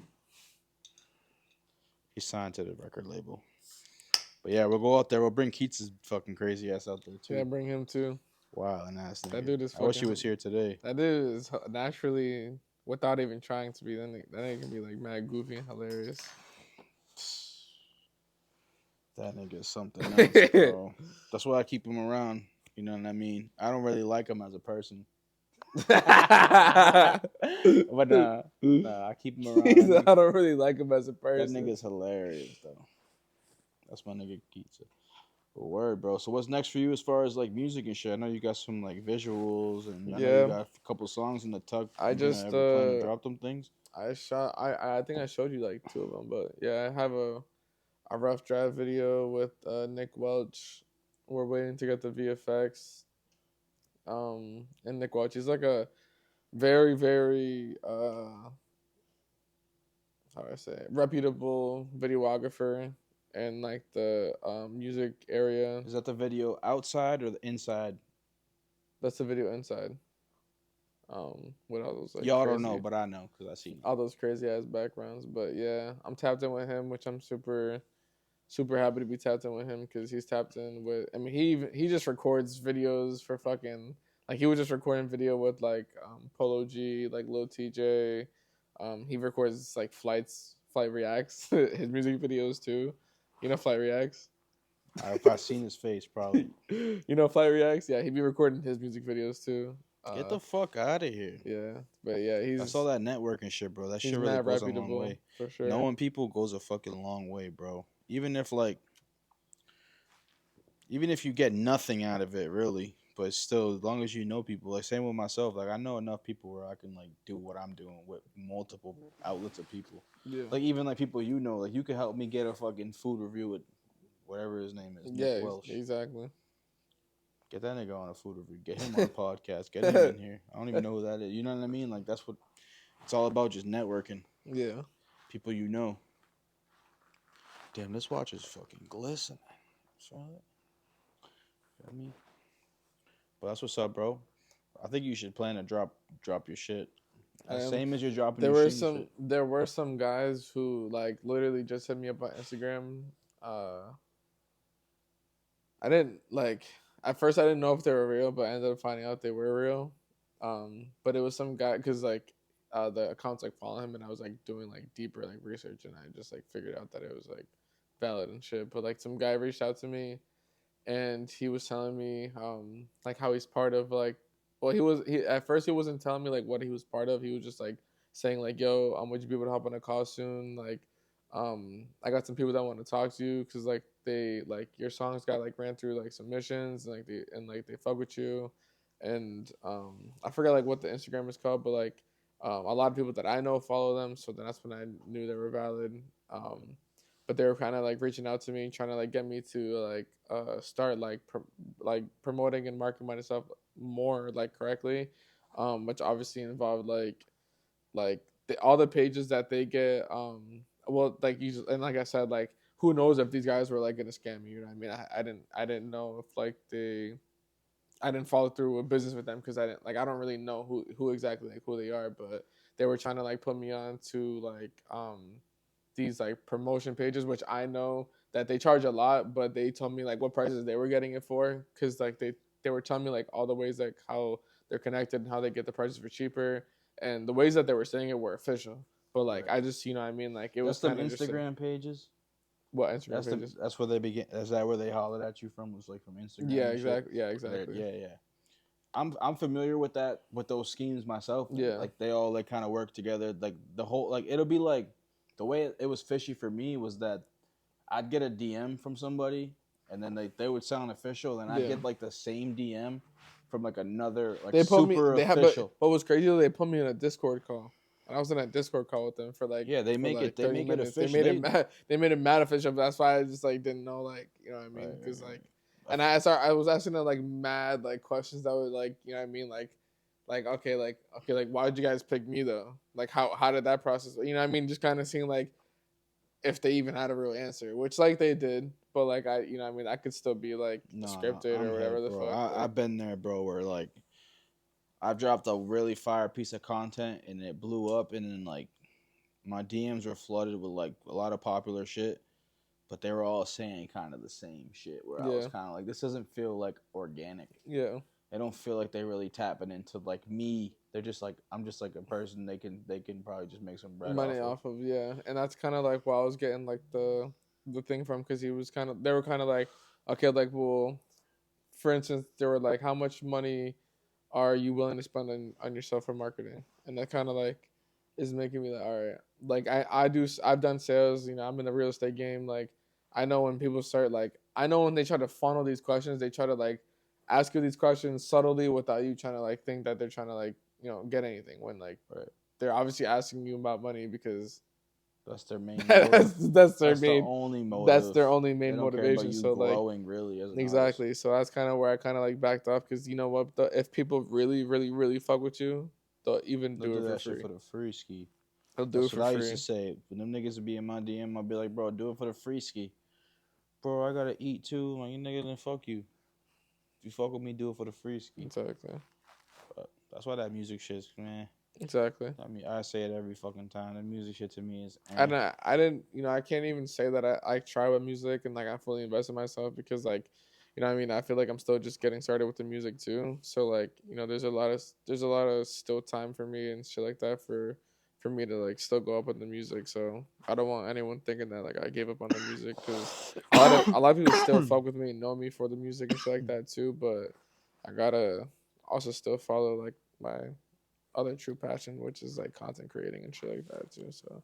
He signed to the record label. But yeah, we'll go out there. We'll bring Keats' fucking crazy ass out there Yeah, too. bring him too. Wow, and ass That nigga. dude is I wish he fucking. was here today. That dude is naturally, without even trying to be. That nigga can be like mad goofy and hilarious. That nigga is something else, bro. That's why I keep him around. You know what I mean? I don't really like him as a person. But I keep him around. I don't really like him as a That person. nigga's hilarious though. That's my nigga Keats. But word, bro. So what's next for you as far as like music and shit? I know you got some like visuals, and I know you Yeah, got a couple songs in the tuck. I You know, just ever plan to drop them things? I shot. I think I showed you like two of them, but yeah, I have a rough draft video with Nick Welch. We're waiting to get the VFX. And Nick Welch, he's like a very very how do I say it? Reputable videographer in like the music area. Is that the video outside or the inside? That's the video inside. With all those like Y'all don't know, crazy, but I know because I seen it. all those crazy ass backgrounds. But yeah, I'm tapped in with him, which I'm super happy to be tapped in with him because he's tapped in with. I mean, he just records videos for fucking like he was just recording video with like Polo G, like Lil TJ. He records like flight reacts, his music videos too. You know, flight reacts. I've seen his face probably. You know, flight reacts. Yeah, he'd be recording his music videos too. Get the fuck out of here. Yeah, but yeah, That's all that networking shit, bro. That he's shit really mad goes a long reputable way. for sure. Knowing people goes a fucking long way, bro. Even if you get nothing out of it, really, but still, as long as you know people, like same with myself, like I know enough people where I can like do what I'm doing with multiple outlets of people. Yeah, Like even like people you know, like you can help me get a fucking food review with whatever his name is, Nick yeah, Welsh. exactly. Get that nigga on a food review. Get him on a podcast. Get him in here. I don't even know who that is. You know what I mean? Like that's what it's all about, just networking. Yeah. People you know. Damn, this watch is fucking glistening. Saw that? You know what I mean? But that's what's up, bro. I think you should plan to drop your shit. Same as you're dropping There your were streaming shit. there were some guys who like literally just hit me up on Instagram. I didn't like at first I didn't know if they were real, but I ended up finding out they were real. But it was some guy because like the accounts like following him, and I was like doing like deeper like research, and I just like figured out that it was like valid and shit. But like some guy reached out to me, and he was telling me like how he's part of like, well, he at first he wasn't telling me like what he was part of. He was just like saying like, yo, would you be able to hop on a call soon? Like, I got some people that want to talk to you because like they like your songs got like ran through like submissions and like they fuck with you, and I forgot like what the Instagram is called, but like a lot of people that I know follow them, so then that's when I knew they were valid. But they were kind of like reaching out to me, trying to like get me to like start like like promoting and marketing myself more like correctly, which obviously involved like all the pages that they get. Well, like you just, and like I said, like who knows if these guys were like gonna scam me? You know what I mean? I didn't know if like I didn't follow through with business with them because I don't really know who exactly like who they are, but they were trying to like put me on to like these like promotion pages, which I know that they charge a lot, but they told me like what prices they were getting it for because like they were telling me like all the ways like how they're connected and how they get the prices for cheaper, and the ways that they were saying it were official. But like Right. I just you know what I mean, like it That's was them kind of just Instagram pages. what Instagram pages. That's where they begin. Is that where they hollered at you from? Was like from Instagram Yeah, and shit. exactly. Yeah, exactly. Yeah, yeah. I'm familiar with that with those schemes myself. Yeah, Like they all like kind of work together. Like the whole like it'll be like the way it was fishy for me was that I'd get a DM from somebody and then they would sound official and I'd yeah. get like the same DM from like another like They put me. super They had, but official. what was crazy? They put me in a Discord call, and I was in a Discord call with them Yeah, for like they 30 make it minutes. They official. made it mad. They made it mad official. But that's why I just like didn't know like you know what I Right, mean because like, right. and I was asking them like mad like questions that were like you know what I mean like okay like why did you guys pick me though, like how did that process, you know what I mean, just kind of seeing like if they even had a real answer, which like they did, but like I you know what I mean I could still be like No, scripted I'm or whatever hip, the bro. fuck like I've been there, bro. Where like I've dropped a really fire piece of content and it blew up, and then like my DMs were flooded with like a lot of popular shit, but they were all saying kind of the same shit. Where I was yeah kind of like, this doesn't feel like organic. yeah. They don't feel like they really tapping into like me. They're just like I'm just like a person they can probably just make some bread Money off of. off of, yeah, and that's kind of like why I was getting like the thing from because he was kind of they were kind of like okay like well for instance they were like how much money are you willing to spend on yourself for marketing, and that kind of like is making me like all right like I've done sales, you know, I'm in the real estate game, like I know when people start like I know when they try to funnel these questions they try to like ask you these questions subtly without you trying to like think that they're trying to like you know get anything when like Right. they're obviously asking you about money because That's their main motive. that's their That's the main only that's motive. their only They main don't care about motivation. you So like growing really as an artist. exactly. So that's kind of where I kind of like backed off because you know what, if people really fuck with you, they'll even They'll do do it for that shit free. for the free ski. They'll do it That's what for I used to free. say. When them niggas would be in my DM, I'd be like, bro, do it for the free ski. Bro, I gotta eat too. Like, you nigga, then fuck you. If you fuck with me, do it for the free ski. Exactly. But that's why that music shit's, man. Exactly. I mean, I say it every fucking time. The music shit to me is And I didn't, you know, I can't even say that I try with music and like I fully invest in myself because like, you know, what I mean, I feel like I'm still just getting started with the music too. So like, you know, there's a lot of still time for me and shit like that for me to like still go up with the music. So I don't want anyone thinking that like I gave up on the music because a lot of people still fuck with me and know me for the music and shit like that too. But I gotta also still follow like my other true passion, which is like content creating and shit like that too. So.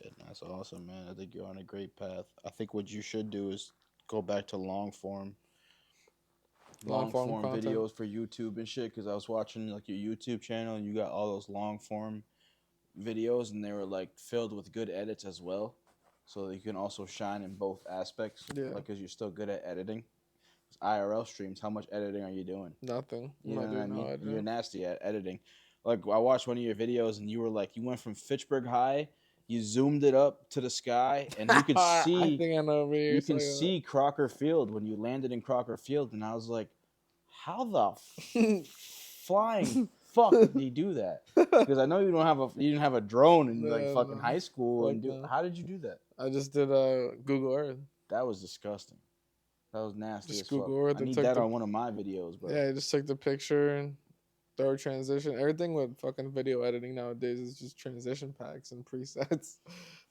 Yeah, that's awesome, man. I think you're on a great path. I think what you should do is go back to Long long form form content. videos for YouTube and shit. Because I was watching like your YouTube channel, and you got all those long form videos, and they were like filled with good edits as well. So you can also shine in both aspects, Yeah. like because you're still good at editing. IRL streams, how much editing are you doing? Nothing. I'm You know not what I doing no mean? You're editing. nasty at editing. Like I watched one of your videos and you were like, you went from Fitchburg High, you zoomed it up to the sky, and I think I know what you're you can talking see Crocker Field when you landed in Crocker Field, and I was like, how the flying fuck did he do that? about. Because I know you didn't have a drone in like No, fucking no. high school, Fuck and no. how did you do that? I just did Google Earth. That was disgusting. That was nasty Just as fuck. Google Earth I and need took that the on one of my videos, bro. yeah, I just took the picture and throw a transition. Everything with fucking video editing nowadays is just transition packs and presets.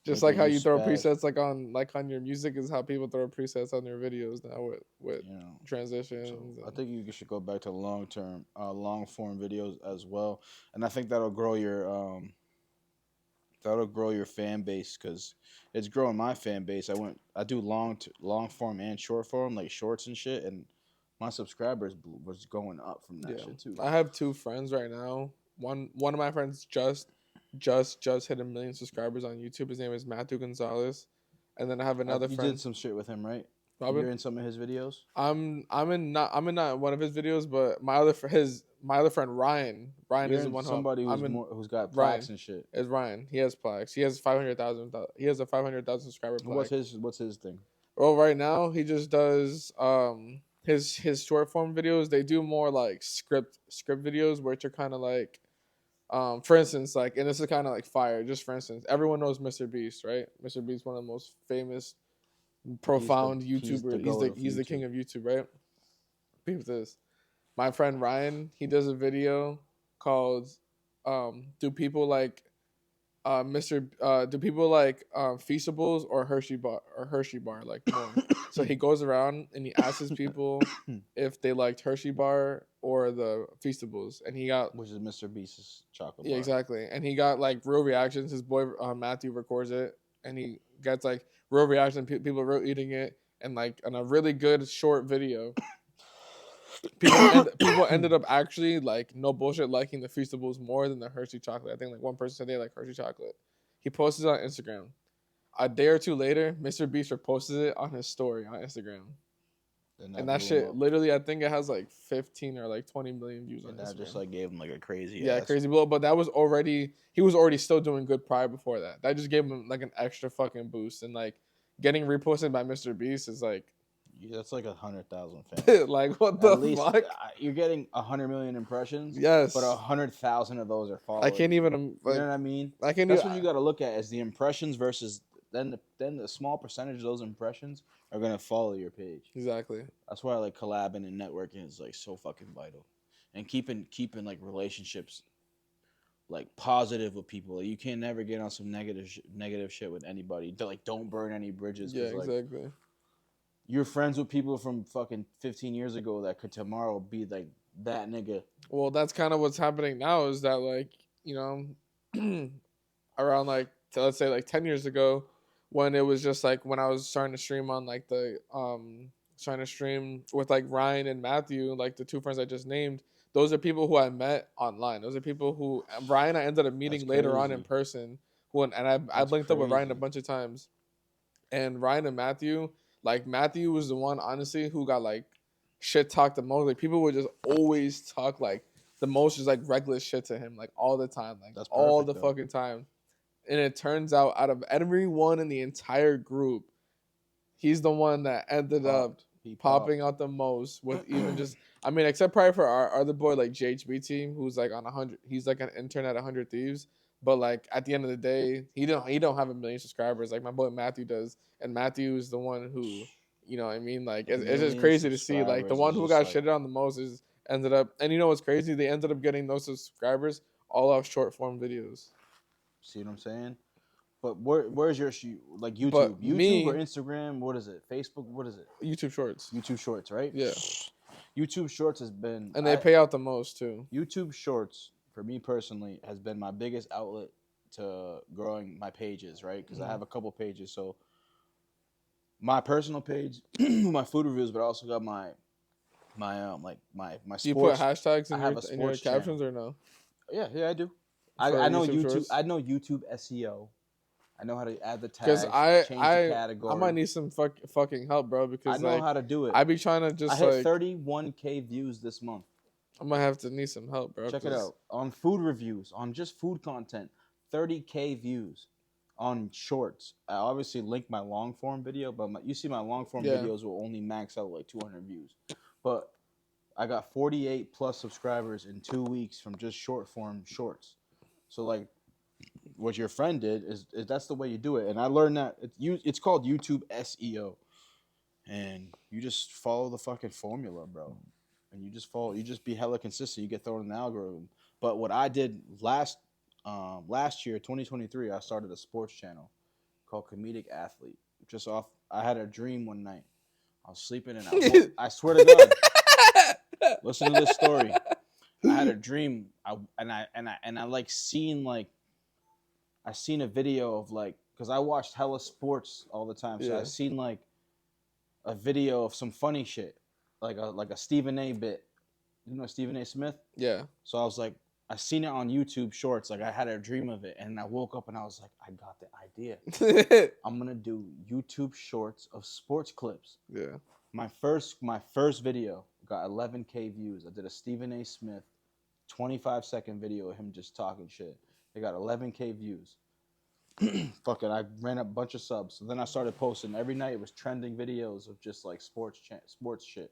Just like Making how you you throw spaz. presets on your music is how people throw presets on their videos now with You know. transitions. So I And, think you should go back to long form videos as well, and I think that'll grow your fan base because it's growing my fan base. I do long form and short form like shorts and shit, and my subscribers was going up from that yeah, shit too. I have two friends right now. One of my friends just hit 1 million subscribers on YouTube. His name is Matthew Gonzalez, and then I have another You friend, did some shit with him, right? Robin. You're in some of his videos. I'm in not one of his videos, but my other friend Ryan. Ryan You're is the in one who somebody I'm in. who's got Ryan plaques and shit. is Ryan. He has plaques. He has 500,000. He has a 500,000 subscriber plaque. What's his thing? Well, right now he just does his short form videos. They do more like script videos, which are kind of like for instance, like, and this is kind of like fire. Just for instance, everyone knows Mr. Beast, right? Mr. Beast, one of the most famous, profound He's the YouTuber. goat of He's the king YouTube. of YouTube, right? Peep this. My friend Ryan, he does a video called "Do people like do people like Feastables or Hershey bar like more?" So he goes around and he asks people if they liked Hershey bar or the Feastables, and he got Which is Mr. Beast's chocolate yeah, bar. exactly, and he got like real reactions. His boy Matthew records it, and he gets like real reaction. People real eating it, and like on a really good short video. People ended up actually like no bullshit liking the Feastables more than the Hershey chocolate. I think like one person said they like Hershey chocolate. He posted it on Instagram. A day or two later, Mr. Beast reposted it on his story on Instagram. And that Blew him shit up. literally I think it has like 15 or like 20 million views on And that just Instagram. like gave him like a crazy Yeah, ass. crazy blow. But that was already he was already still doing good prior before that. That just gave him like an extra fucking boost. And like getting reposted by Mr. Beast is like That's like 100,000 fans. like what At the least fuck? you're getting 100 million impressions, Yes. but 100,000 of those are I following. can't You even know like what I mean? I can't That's even, what you got to look at is the impressions versus then the small percentage of those impressions are gonna follow your page. exactly. That's why like collabing and networking is like so fucking vital, and keeping like relationships like positive with people. Like, you can't never get on some negative shit with anybody. Like don't burn any bridges. Yeah, Like exactly. you're friends with people from fucking 15 years ago that could tomorrow be like that nigga. Well, that's kind of what's happening now is that like, you know, around like let's say like 10 years ago when it was just like when I was starting to stream on like the trying to stream with like Ryan and Matthew, like the two friends I just named, those are people who I met online. Those are people who Ryan I ended up meeting That's later on in crazy. person who and I've That's linked up with Ryan a crazy. bunch of times. And Ryan and Matthew, like Matthew was the one honestly who got like shit talked the most. Like people would just always talk like the most just like reckless shit to him like all the time, like That's all perfect the though. fucking time. And it turns out of everyone in the entire group, he's the one that ended up He popping popped. out the most with even just I mean, except probably for our other boy like JHB team, who's like on 100. He's like an intern at 100 Thieves. But like at the end of the day, he don't have 1 million subscribers like my boy Matthew does, and Matthew is the one who, you know what I mean, like A it's just million crazy to see like the subscribers one is who just got like, shitted on the most is ended up, and you know what's crazy? They ended up getting those subscribers all off short form videos. see what I'm saying? But where's your like But YouTube or me, Instagram? What is it? Facebook? What is it? YouTube Shorts, YouTube Shorts, right? yeah, YouTube Shorts has been and they pay out the most too. YouTube Shorts for me personally has been my biggest outlet to growing my pages, right? Because I have a couple pages. So my personal page, my food reviews, but I also got my Do you put sports. hashtags I in have a your sports channel. captions or no Yeah, I do. for I know YouTube YouTube. Shorts? I know YouTube SEO. I know how to add the Because tags, change the I might category. need some fucking help, bro. I Because know like how to do it. I be trying to I just hit like 31K views this month. I might have to need some help, bro. Check it out. On food reviews, on just food content, 30K views. On shorts, I obviously link my long form video, but you see my long form Yeah. videos will only max out like 200 views. But I got 48 plus subscribers in 2 weeks from just short form shorts. So like what your friend did is that's the way you do it. And I learned that it's called YouTube SEO. And you just follow the fucking formula, bro. and you just fall. You just be hella consistent. You get thrown in the algorithm. But what I did last year, 2023, I started a sports channel called Comedic Athlete. Just off, I had a dream one night. I was sleeping and I swear to God, listen to this story. I had a dream. I like seen like I seen a video of like because I watched hella sports all the time, so I Yeah. seen like a video of some funny shit, like a Stephen A. bit. You know Stephen A. Smith? Yeah. So I was like, I seen it on YouTube Shorts. Like I had a dream of it, and I woke up and I was like, I got the idea. I'm gonna do YouTube Shorts of sports clips. Yeah. My first video got 11K views. I did a Stephen A. Smith 25-second video of him just talking shit. It got 11K views. Fuck it, I ran a bunch of subs. So then I started posting every night. It was trending videos of just like sports shit.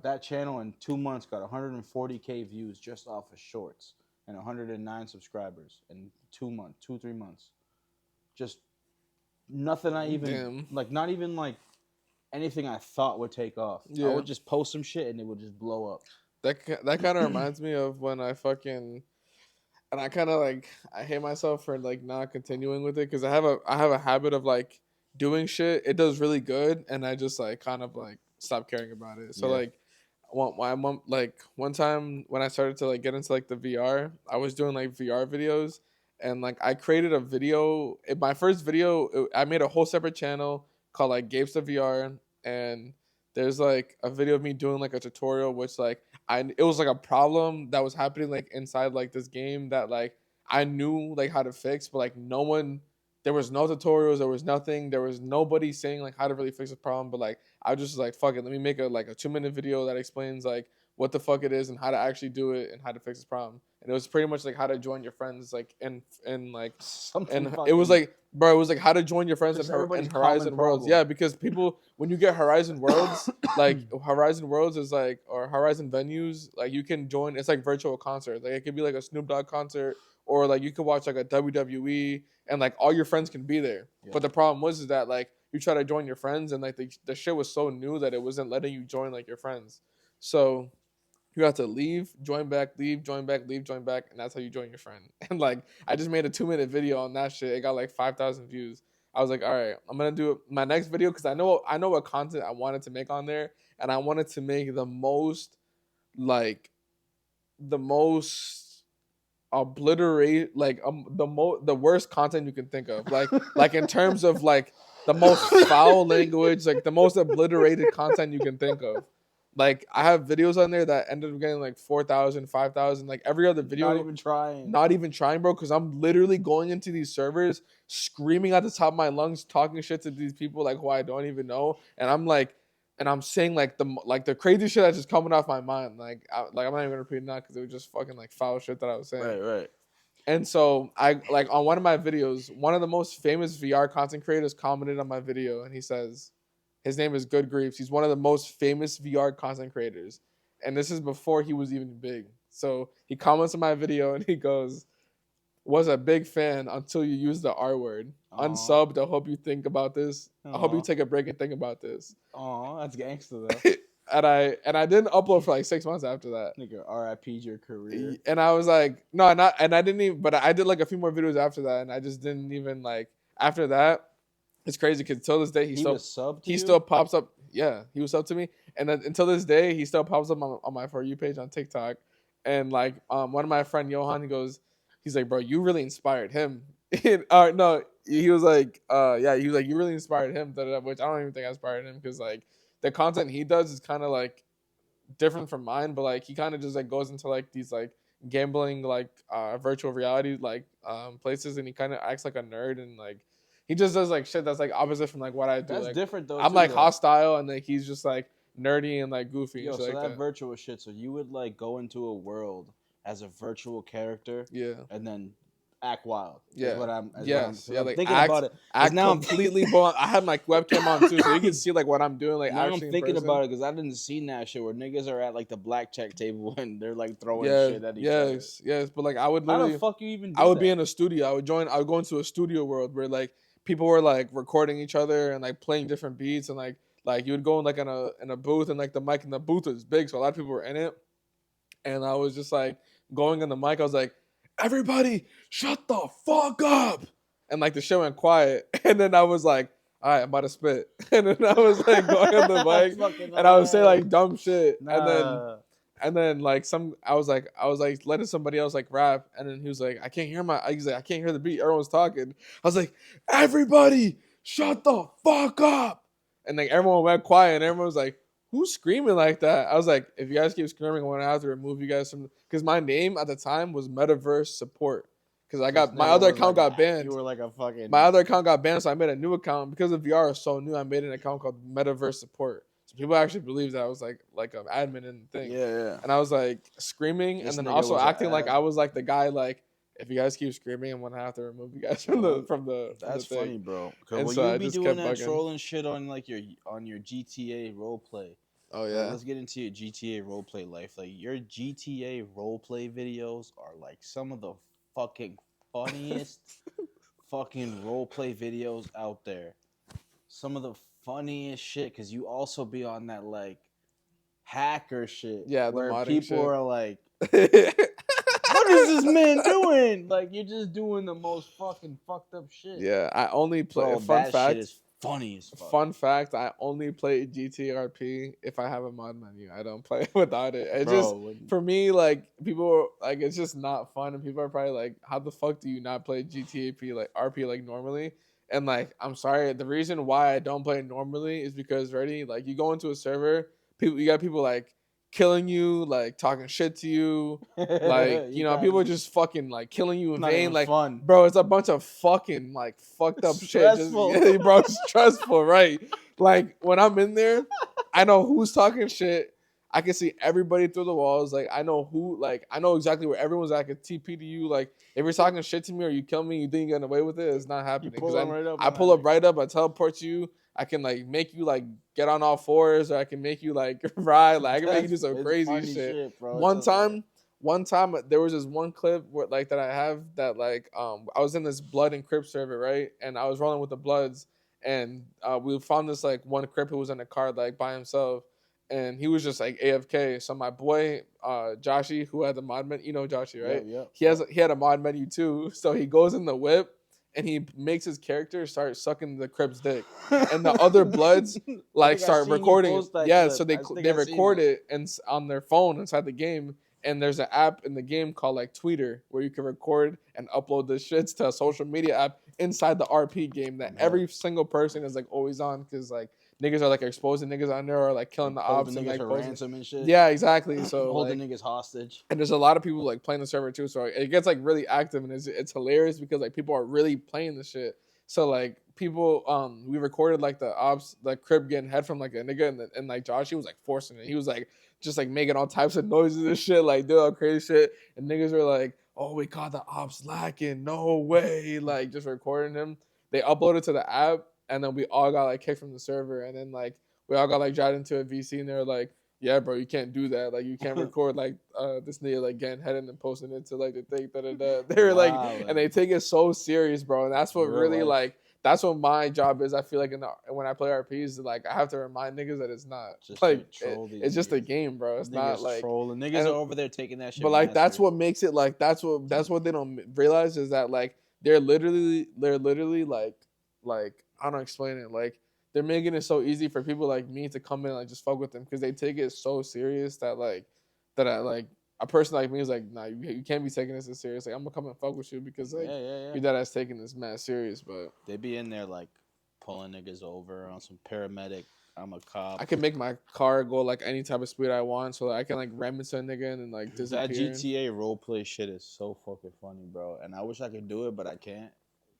That channel in 2 months got 140K views just off of shorts and 109 subscribers in 3 months. Just nothing I even like, not even like anything I thought would take off. Yeah. I would just post some shit and it would just blow up. That kind of reminds me of when I fucking, and I kind of like, I hate myself for like not continuing with it because I have a habit of like doing shit. It does really good, and I just like kind of like stop caring about it. So Yeah. like one time when I started to like get into like the VR, I was doing like VR videos, and like I created a video. My first video, I made a whole separate channel called like Gabestas VR, and there's like a video of me doing like a tutorial, which like it was like a problem that was happening like inside like this game that like I knew like how to fix, but like no one, there was no tutorials, there was nothing, there was nobody saying like how to really fix the problem. But like I was just like, fuck it, let me make a 2-minute video that explains like what the fuck it is and how to actually do it and how to fix this problem. And it was pretty much like how to join your friends like and like Something and it was like, bro, it was like how to join your friends in Horizon Worlds. problem. Yeah, because people, when you get Horizon Worlds, like Horizon Worlds is like, or Horizon venues, like you can join. It's like virtual concerts. Like it could be like a Snoop Dogg concert, or like you could watch like a WWE, and like all your friends can be there. Yeah. But the problem was is that like you try to join your friends, and like the shit was so new that it wasn't letting you join like your friends. So you have to leave, join back, leave, join back, leave, join back, and that's how you join your friend. And like I just made a 2-minute video on that shit. It got like 5,000 views. I was like, all right, I'm gonna do my next video because I know what content I wanted to make on there, and I wanted to make the most obliterate the worst content you can think of, like in terms of like the most foul language, like the most obliterated content you can think of. Like I have videos on there that ended up getting like 4,000, 5,000, like every other video. Not even trying, bro, because I'm literally going into these servers, screaming at the top of my lungs, talking shit to these people like who I don't even know, and I'm like, and I'm saying like the crazy shit that's just coming off my mind. Like I'm not even repeating that because it was just fucking like foul shit that I was saying. Right. And so I like on one of my videos, one of the most famous VR content creators commented on my video, and he says, his name is Good Griefs. He's one of the most famous VR content creators. And this is before he was even big. So he comments on my video and he goes, was a big fan until you use the R word. Aww. Unsubbed. I hope you think about this. Aww. I hope you take a break and think about this. Oh, that's gangster though. and I didn't upload for like 6 months after that. Nigga, RIP'd your career. And I was like, no, not, and I didn't even, but I did like a few more videos after that, and I just didn't even like, after that, it's crazy because till this day he still pops up. Yeah, he was subbed to me, and then, until this day he still pops up on my For You page on TikTok. And like one of my friend Johan, he's like, bro, you really inspired him. No, he was like, you really inspired him. Which I don't even think I inspired him because like the content he does is kind of like different from mine, but like he kind of just like goes into like these like gambling like virtual reality like places, and he kind of acts like a nerd, and like he just does like shit that's like opposite from like what I do. That's like, different though. I'm like hostile, and like he's just like nerdy and like goofy. Yo, and so shit like that virtual shit. So you would like go into a world as a virtual character, yeah, and then act wild. Yeah, I'm like thinking about it. Act now completely. I had my webcam on too, so you can see like what I'm doing. Like now actually I'm thinking about it because I didn't see that shit where niggas are at like the blackjack table and they're like throwing shit at each other. Yes, but like I would How literally. the fuck you even? Do I would that? be in a studio. I would go into a studio world where like people were like recording each other and like playing different beats, and like like you would go in like in a booth, and like the mic in the booth was big, so a lot of people were in it. And I was just like going on the mic. I was like, "Everybody, shut the fuck up!" And like the show went quiet. And then I was like, "All right, I'm about to spit." And then I was like going on the mic, Fucking and I would say hilarious. like dumb shit. Nah. And then like I was like letting somebody else like rap, and then he was like, he's like, I can't hear the beat. Everyone's talking. I was like, "Everybody, shut the fuck up!" And like everyone went quiet, and everyone was like, "Who's screaming like that?" I was like, "If you guys keep screaming, I'm gonna have to remove you guys from." Because my name at the time was Metaverse Support. Because I This got my nigga other was account like got you banned. were like a fucking My other account got banned, so I made a new account because of VR was so new. I made an account called Metaverse Support, so people actually believed that I was like an admin in the thing. yeah. And I was like screaming, This and then nigga also was an acting like ad. I was like the guy like, if you guys keep screaming, I'm gonna have to remove you guys from the That's thing. funny, bro. Cause And will so you I be just doing kept that bugging. trolling shit on like your GTA roleplay? Oh Like, yeah. let's get into your GTA roleplay life. Like your GTA roleplay videos are like some of the fucking funniest fucking roleplay videos out there. Some of the funniest shit because you also be on that like hacker shit Yeah, the where modding people shit. are like, "What is this man doing?" Like you're just doing the most fucking fucked up shit, Yeah, I only play. bro. That shit is funny as fuck. Fun fact: I only play GTRP if I have a mod menu. I don't play without it. It just Bro, when, for me, like people like it's just not fun, and people are probably like, "How the fuck do you not play GTAP like RP like normally?" And like, I'm sorry, the reason why I don't play it normally is because ready, like you go into a server, you got people like killing you, like talking shit to you, like you got people are just fucking like killing you in not vain, even like. fun. Bro, it's a bunch of fucking like fucked up shit. Just Stressful. bro, it's stressful, right? Like when I'm in there, I know who's talking shit. I can see everybody through the walls. Like I know I know exactly where everyone's at. I can TP to you. Like if you're talking shit to me or you kill me, you think you're getting away with it. It's not You happening. pull Because them right up I on pull that up right up. I teleport you. I can like make you like get on all fours, or I can make you like ride. Like I can make you do some It's crazy funny shit. shit, bro. It's One hilarious. time, one time there was this one clip where like that I have that like I was in this blood and crip server, right, and I was rolling with the bloods, and we found this like one crip who was in a car like by himself, and he was just like AFK. So my boy Joshy, who had the mod menu, you know Joshy, right? Yep. He had a mod menu too. So he goes in the whip and he makes his character start sucking the crip's dick, and the other bloods I like think I start seen you recording it. post that Yeah, clip. so I think they I seen record that. it and on their phone inside the game. And there's an app in the game called like Tweeter where you can record and upload the shits to a social media app inside the RP game that every single person is like always on because like niggas are like exposing niggas on there or like killing the ops Holding and niggas like for posting. ransom and shit. Yeah, exactly. So Holding like, niggas hostage. and there's a lot of people like playing the server too. So it gets like really active and it's hilarious because like people are really playing the shit. So like people, we recorded like the ops, like crib getting head from like a nigga, and like Josh, he was like forcing it. He was like just like making all types of noises and shit, like doing all crazy shit. And niggas were like, "Oh, we caught the ops lacking. No way!" Like just recording him. They uploaded to the app, and then we all got like kicked from the server, and then like we all got like dragged into a VC, and they're like, "Yeah, bro, you can't do that. Like, you can't record like this nigga like getting headed and posting it to like the thing." Da, da, da. They're like, and they take it so serious, bro. And that's what Real really life. like. That's what my job is. I feel like when I play RPs, like I have to remind niggas that it's not Just like to troll these it's just a niggas. game, bro. It's not Niggas like trolling. Niggas and are over there taking that shit. but like mad that's serious. what makes it like that's what they don't realize is that like they're literally like I don't know explain it like they're making it so easy for people like me to come in and like just fuck with them because they take it so serious that like that I like a person like me is like nah you can't be taking this as serious like I'm gonna come and fuck with you because like Yeah. your dad ass taking this mad serious but They be in there like pulling niggas over on some paramedic. I'm a cop. I can make my car go like any type of speed I want so that I can like ram into a nigga and then like disappear. That GTA roleplay shit is so fucking funny, bro. And I wish I could do it, but I can't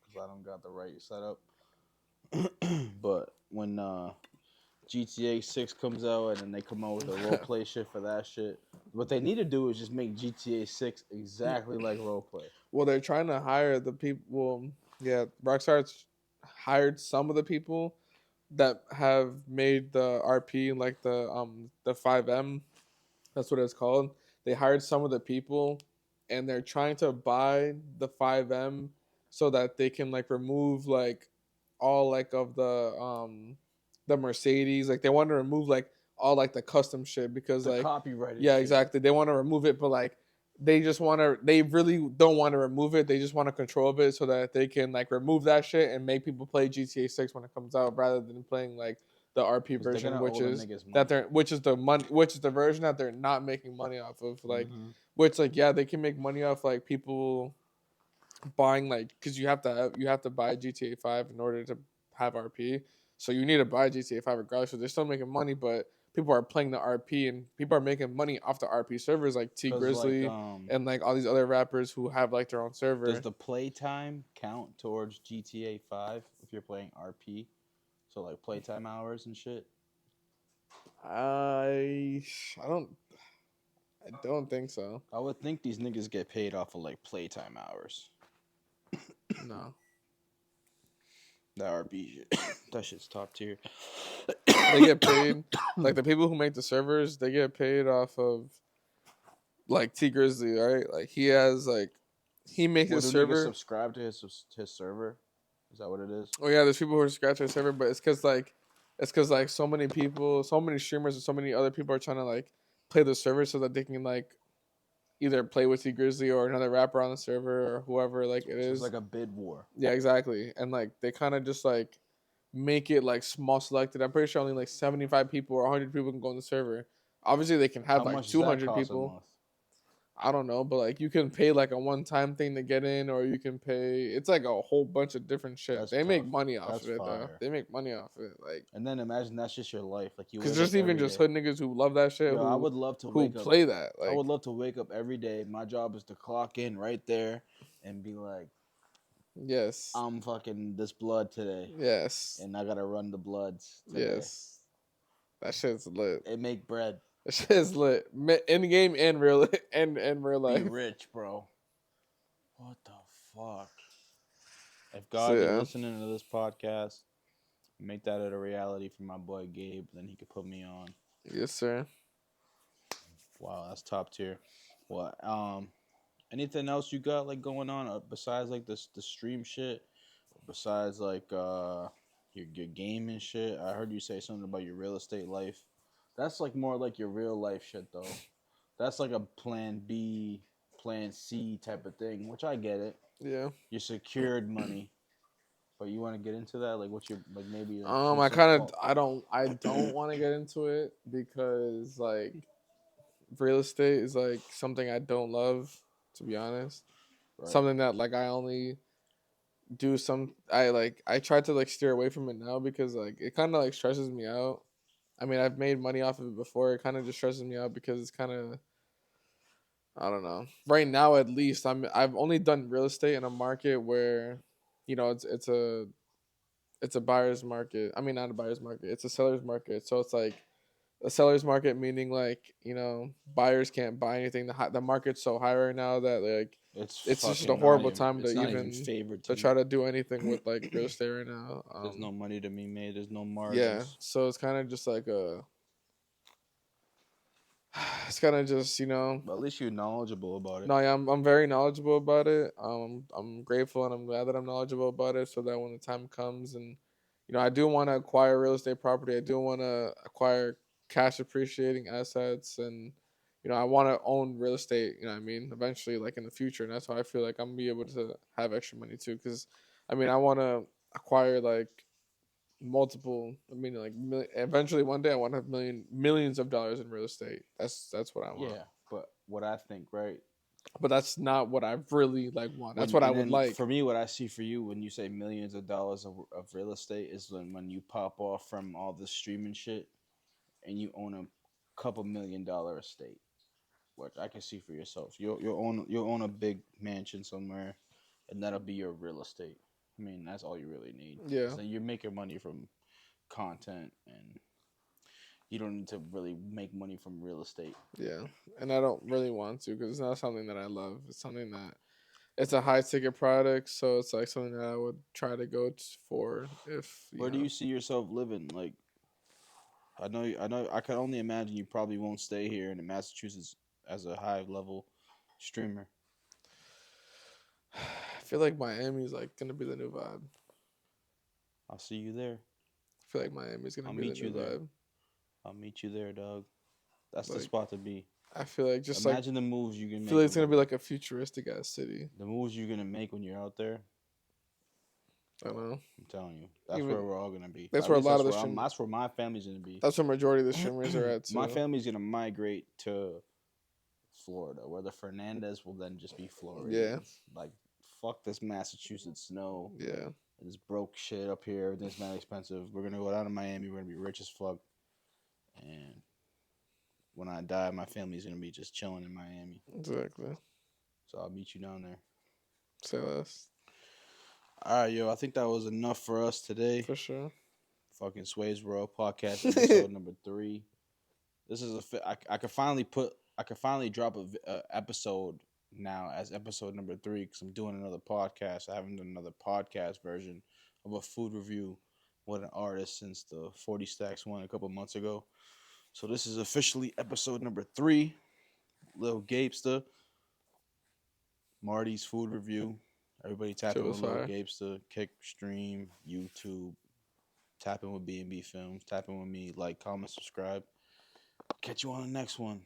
because I don't got the right setup. But when GTA 6 comes out and then they come out with the roleplay shit for that shit, what they need to do is just make GTA 6 exactly like roleplay. Well, they're trying to hire the people. Well, yeah, Rockstar's hired some of the people that have made the RP like the 5M. That's what it's called. They hired some of the people, and they're trying to buy the 5M so that they can like remove like all like of the Mercedes. Like they want to remove like all like the custom shit because The like copyrighted yeah, shit. exactly. They want to remove it, but like they just want to. They really don't want to remove it. They just want to control of it so that they can like remove that shit and make people play GTA 6 when it comes out rather than playing like the RP Because they're version, gonna which owe them is niggas money. that they're which is the version that they're not making money off of. Like Mhm. which like yeah, they can make money off like people buying like because you have to buy GTA 5 in order to have RP. So you need to buy GTA 5 regardless. So they're still making money, but people are playing the RP and people are making money off the RP servers like T Because like, Grizzly and like all these other rappers who have like their own does server. the playtime count towards GTA 5 if you're playing RP? So like playtime hours and shit. I don't I don't think so. I would think these niggas get paid off of like playtime hours. No. That RP shit. That shit's top tier. They get paid like the people who make the servers, they get paid off of like T Grizzly, right? Like he has like he makes Well, his do niggas server. subscribe to his server? Is that what it is? Oh yeah, there's people who are scratching their server, but it's because like so many people, so many streamers, and so many other people are trying to like play the server so that they can like either play with T Grizzly or another rapper on the server or whoever like it So it's is. like a bid war. Yeah, exactly. And like they kind of just like make it like small selected. I'm pretty sure only like 75 people or 100 people can go on the server. Obviously, they can How have like much does that 200 cost a people. month? I don't know, but like you can pay like a one time thing to get in, or you can pay. It's like a whole bunch of different shit. That's They make tough. money off That's of it though. fire. They make money off of it, like And then imagine that's just your life. Like you because wake up there's even every just day. hood niggas who love that shit Yo, I would love to who wake up. play that. I Like would love to wake up every day. My job is to clock in right there and be like, yes, I'm fucking this blood today, yes, and I gotta run the bloods today. yes. That shit's lit. And make bread. That shit's lit. In game and real and real Be life. rich, bro. What the fuck? If So God, you're yeah, listening to this podcast, make that a reality for my boy Gabe. Then he could put me on. yes sir. Wow, that's top tier. What? Anything else you got like going on besides like this the stream shit? Besides like your gaming shit? I heard you say something about your real estate life. That's like more like your real life shit though. That's like a plan B, plan C type of thing, which I get it. Yeah. You secured money, but you want to get into that? Like, what's your like maybe like I some kind of I don't want to get into it because like real estate is like something I don't love, to be honest. right? Something that like I only do some I like I try to like steer away from it now because like it kind of like stresses me out. I mean, I've made money off of it before. It kind of just stresses me out because it's kind of I don't know. Right now at least I've only done real estate in a market where it's a buyer's market. I mean, not a buyer's market. It's a seller's market. So it's like a seller's market meaning like buyers can't buy anything. The market's so high right now that like It's it's just a fucking not horrible even. time to It's not even even favored to to me. try to do anything with like real estate right now. There's no money to be made. There's no Yeah, margins. so it's kind of just like a it's kind of just But at least you're knowledgeable about it. no, yeah, I'm very knowledgeable about it. I'm grateful and I'm glad that I'm knowledgeable about it, so that when the time comes and I do want to acquire real estate property. I do want to acquire cash appreciating assets, and I want to own real estate. You know what I mean? Eventually, like in the future, and that's why I feel like I'm gonna be able to have extra money too. Because I mean, I want to acquire like multiple. I mean, like eventually one day I want to have millions of dollars in real estate. That's what I want. Yeah, but what I think, right? But that's not what I really like want. That's When what I and would then like. for me, what I see for you when you say millions of dollars of real estate is when you pop off from all the streaming shit and you own a couple $1 million estate, which I can see for yourself. You'll own a big mansion somewhere, and that'll be your real estate. I mean, that's all you really need. Yeah, So you're making money from content, and you don't need to really make money from real estate. yeah, and I don't really want to because it's not something that I love. It's something that it's a high ticket product, so it's like something that I would try to go for if Where do you see yourself living? Like, I know. I can only imagine you probably won't stay here in Massachusetts as a high level streamer. I feel like Miami's like gonna be the new vibe. I'll see you there. feel like Miami's gonna I'll be the meet new you there. vibe. I'll meet you there, dog. That's the Like spot to be. I feel like just like Imagine the moves you can feel make like it's when gonna be you're like a futuristic ass city. the moves you're gonna make when you're out there. I know. I'm telling you, that's Even where we're all gonna be. that's At where a least lot of the that's where my family's gonna be. that's where majority of the streamers are at My too. family's gonna migrate to Florida, where the Fernandez will then just be Yeah, Floridians. Like, fuck this Massachusetts snow. yeah, This broke shit up here. Everything's mad expensive. We're gonna go down to Miami. We're gonna be rich as fuck. And when I die, my family's gonna be just chilling in Miami. exactly. So I'll meet you down there. Say less All right, yo. I think that was enough for us today. for sure. Fucking Swayz World Podcast episode number 3. This is I could finally drop a episode now as episode number 3 because I'm doing another podcast. I haven't done another podcast version of a food review with an artist since the 40 Stacks one a couple months ago. So this is officially episode number 3. Lil Gabesta, Marty's food review. Everybody tap Shit in with was Lil fire. Gabesta, Kick, Stream, YouTube. Tap in with B&B Films. Tap in with me. Like, comment, subscribe. Catch you on the next one.